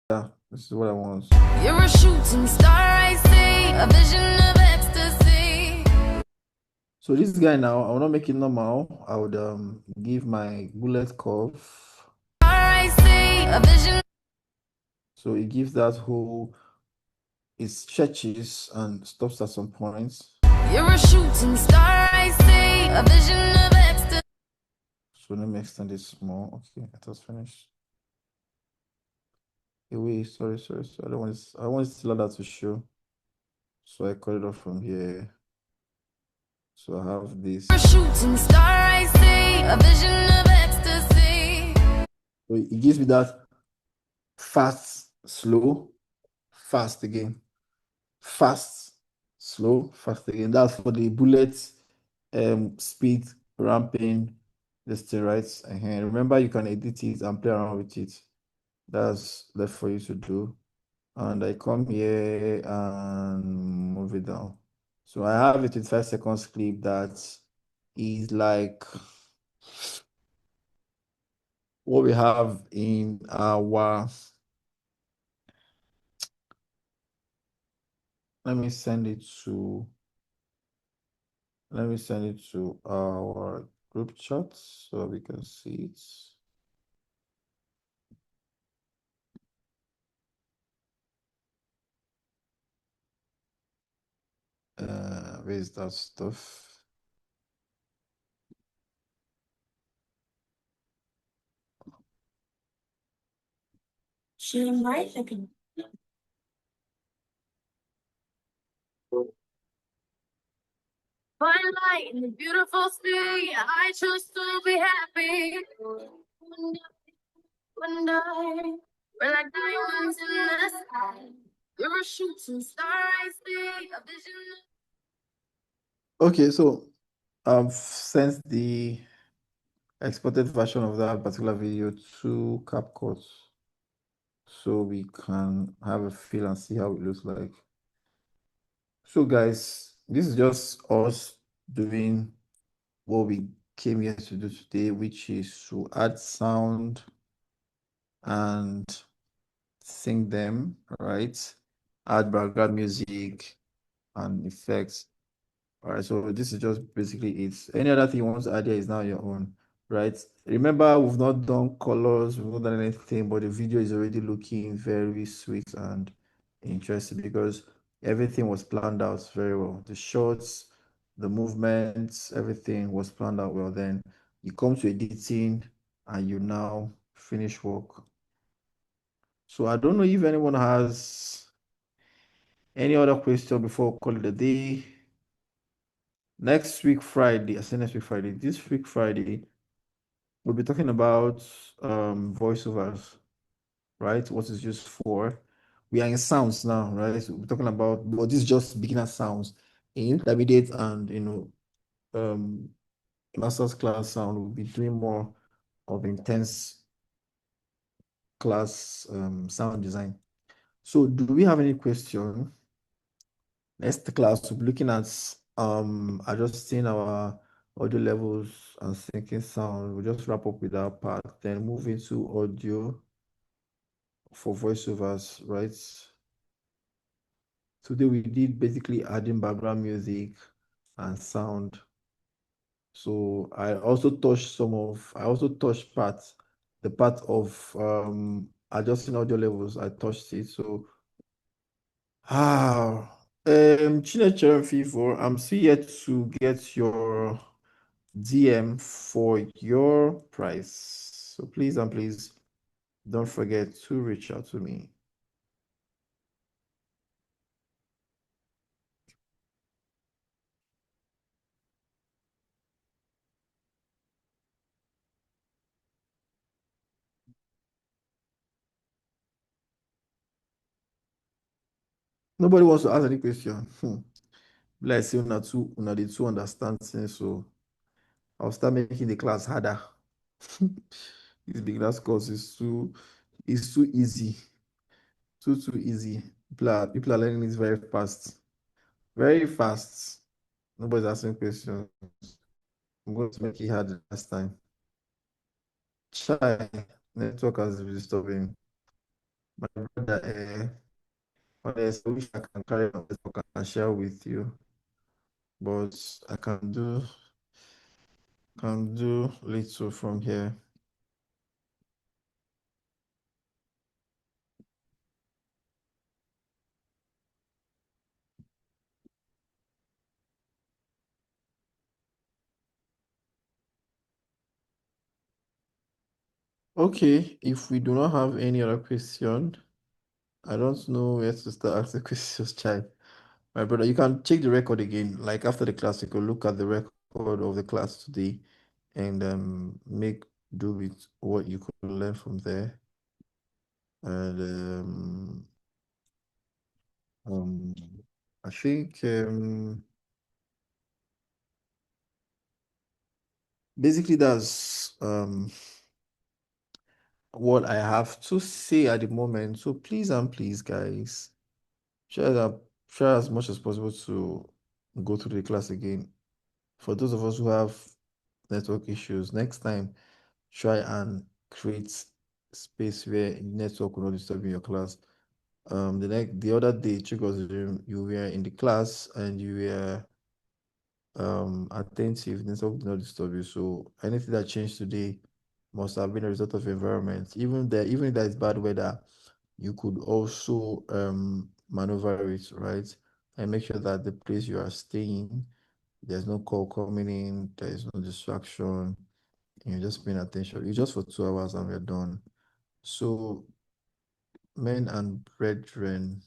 this is what I want. You're a shooting star, I see, a vision of ecstasy. So this guy now, I will not make it normal. I would give my bullet curve. I see, a vision. So it gives that whole, it stretches and stops at some points. You're a shooting star, I see, a vision of ecstasy. So let me extend this more. Okay, it was finished. Wait, sorry. I don't want this, I want this ladder to show. So I cut it off from here. So I have this. You're a shooting star, I see, a vision of ecstasy. So it gives me that fast, slow, fast again. Fast, slow, fast again. That's for the bullet speed ramping this thing, right? And remember, you can edit it and play around with it. That's left for you to do. And I come here and move it down. So I have a 25 seconds clip that is like what we have in our, let me send it to our group chat so we can see it. Where's that stuff? She might looking. Fine light in the beautiful sea. I choose to be happy. One day, we're like diamonds in the sky. You're a shooting star, I see, a vision. Okay, so I've sent the exported version of that particular video to CapCut so we can have a feel and see how it looks like. So guys, this is just us doing what we came here to do today, which is to add sound and sing them, right? Add background music and effects. All right, so this is just basically it. Any other thing you want to add here is now your own, right? Remember, we've not done colors, we've not done anything, but the video is already looking very sweet and interesting because everything was planned out very well. The shots, the movements, everything was planned out well. Then you come to editing and you now finish work. So I don't know if anyone has any other question before we call it a day. Next week, Friday, I say next week, Friday, this week, Friday, we'll be talking about voiceovers, right? What is used for. We are in sounds now, right? So we're talking about, but this is just beginner sounds. In intermediate and, master's class sound, we'll be doing more of intense class sound design. So do we have any question? Next class, we'll be looking at adjusting our audio levels and syncing sound. We'll just wrap up with that part, then move into audio for voiceovers, right? Today we did basically adding background music and sound. So I also touched the part of adjusting audio levels. I touched it. So Chinechere Fever, I'm still yet to get your DM for your price. So please and please don't forget to reach out to me. Nobody wants to ask any question. Let's say una the two understand things, so I'll start making the class harder. This beginner's course is too easy. Too easy. People are learning this very fast. Very fast. Nobody's asking questions. I'm going to make it hard last time. Shy network has been disturbing. My brother, honestly, I wish I can carry on this book and share with you, but I can do little from here. Okay, if we do not have any other question, I don't know where to start asking questions, child. My brother, you can check the record again. Like after the class, you could look at the record of the class today and make do with what you could learn from there. And um, I think basically that's what I have to say at the moment. So please and please, guys, try as much as possible to go through the class again. For those of us who have network issues, next time try and create space where network will not disturb your class. The other day, you were in the class and you were attentive, network did not disturb you. So anything that changed today must have been a result of environment. Even if there is bad weather, you could also maneuver it, right? And make sure that the place you are staying, there's no call coming in, there is no distraction, and you're just paying attention. It's just for 2 hours and we're done. So, men and brethren,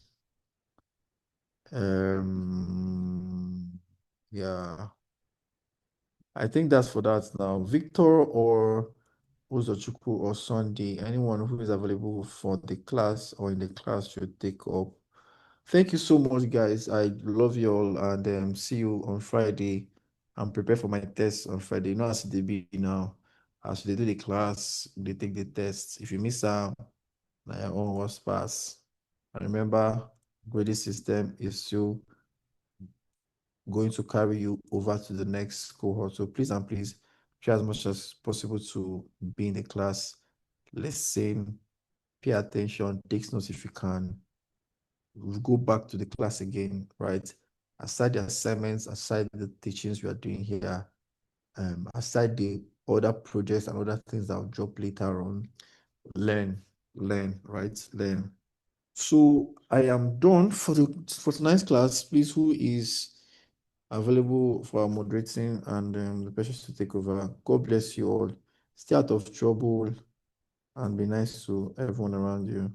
yeah, I think that's for that now. Victor or Uzochukwu or Sunday, anyone who is available for the class or in the class should take up. Thank you so much, guys. I love you all and see you on Friday. I'm prepared for my test on Friday. You know, as they be now, as they do the class, they take the test. If you miss out, na your own was pass. And remember, grading system is still going to carry you over to the next cohort. So please and please try as much as possible to be in the class, listen, pay attention, take notes if you can. We'll go back to the class again, right? Aside the assignments, aside the teachings we are doing here, aside the other projects and other things that will drop later on, learn, right? Learn. So I am done for tonight's class. Please, who is available for moderating and the person to take over? God bless you all. Stay out of trouble and be nice to everyone around you.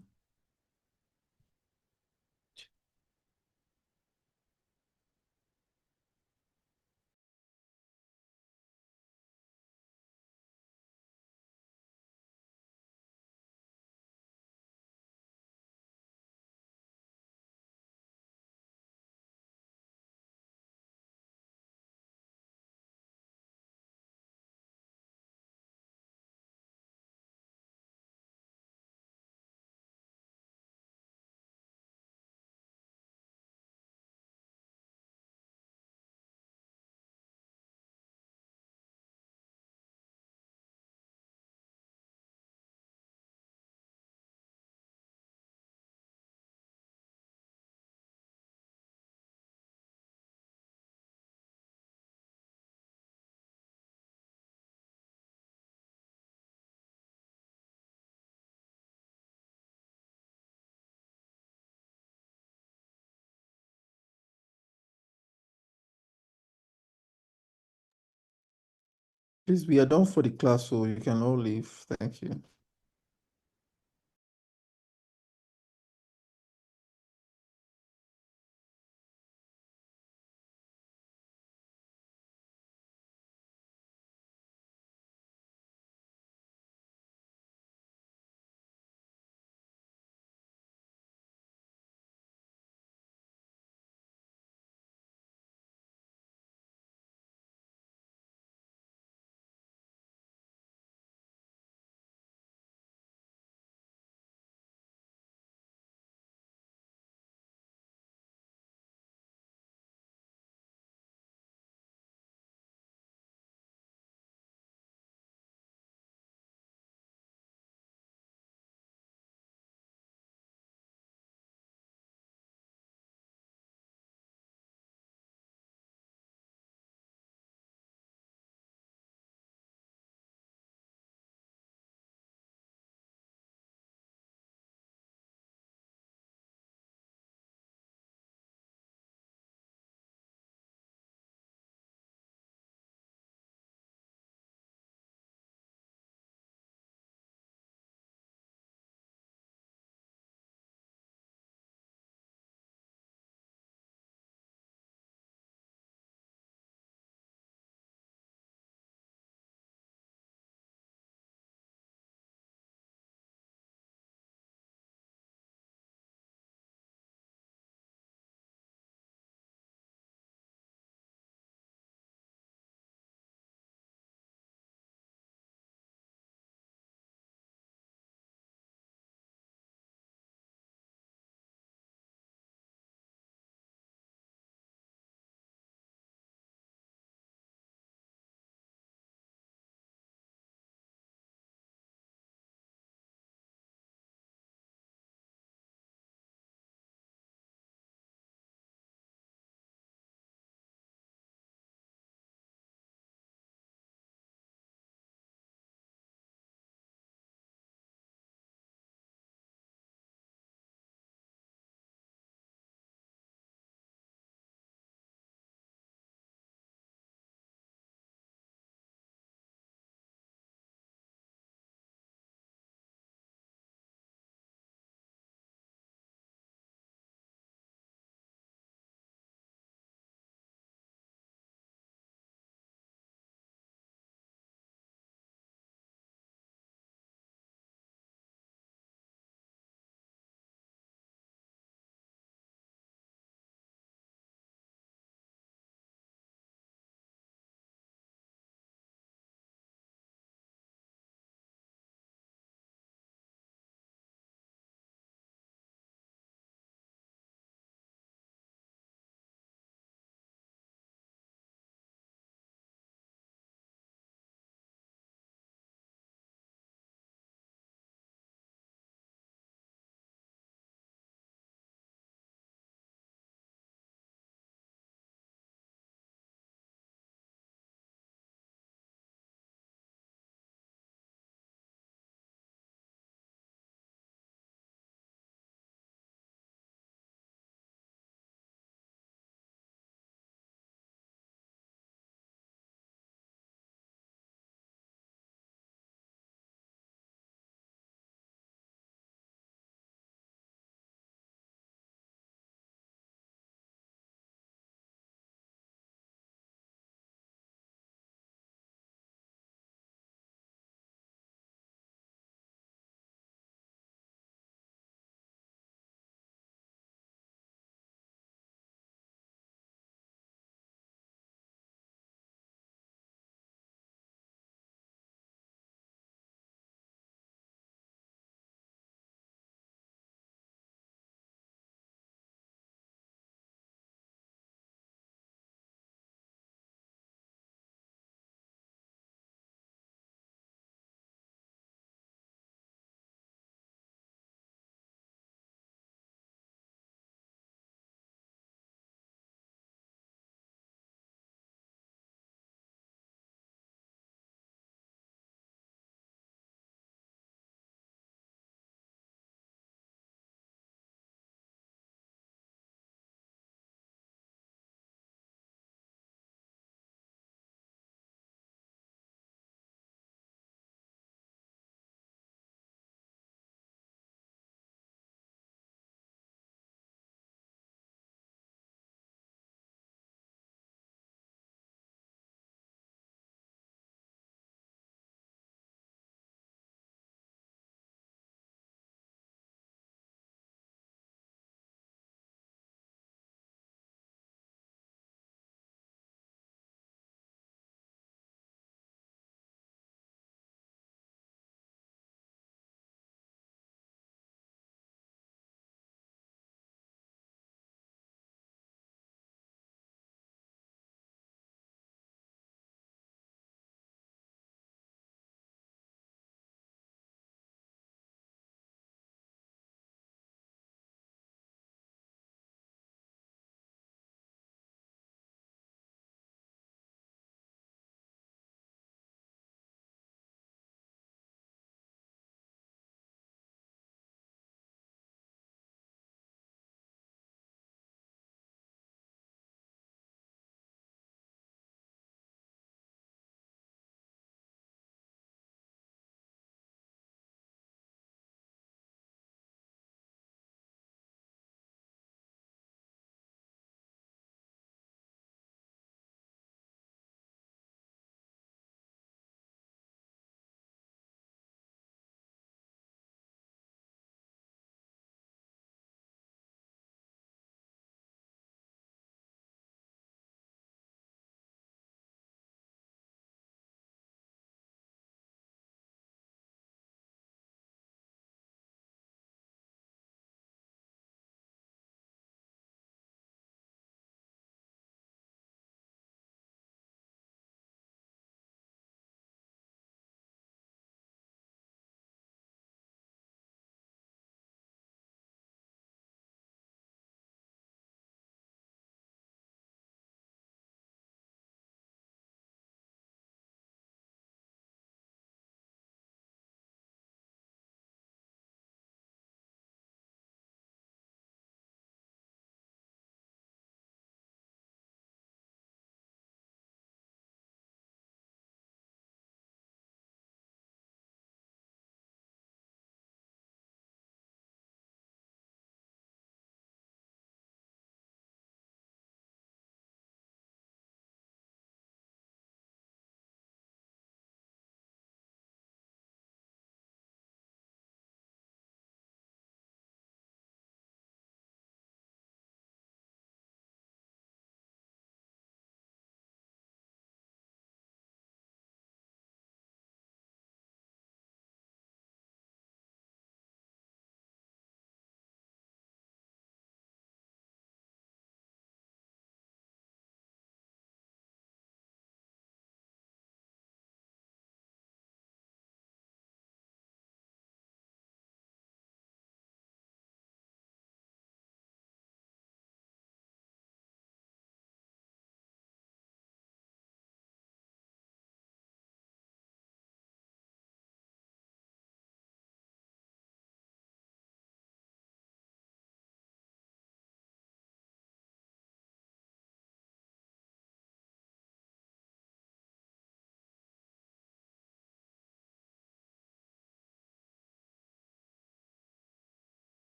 Please, we are done for the class, so you can all leave. Thank you.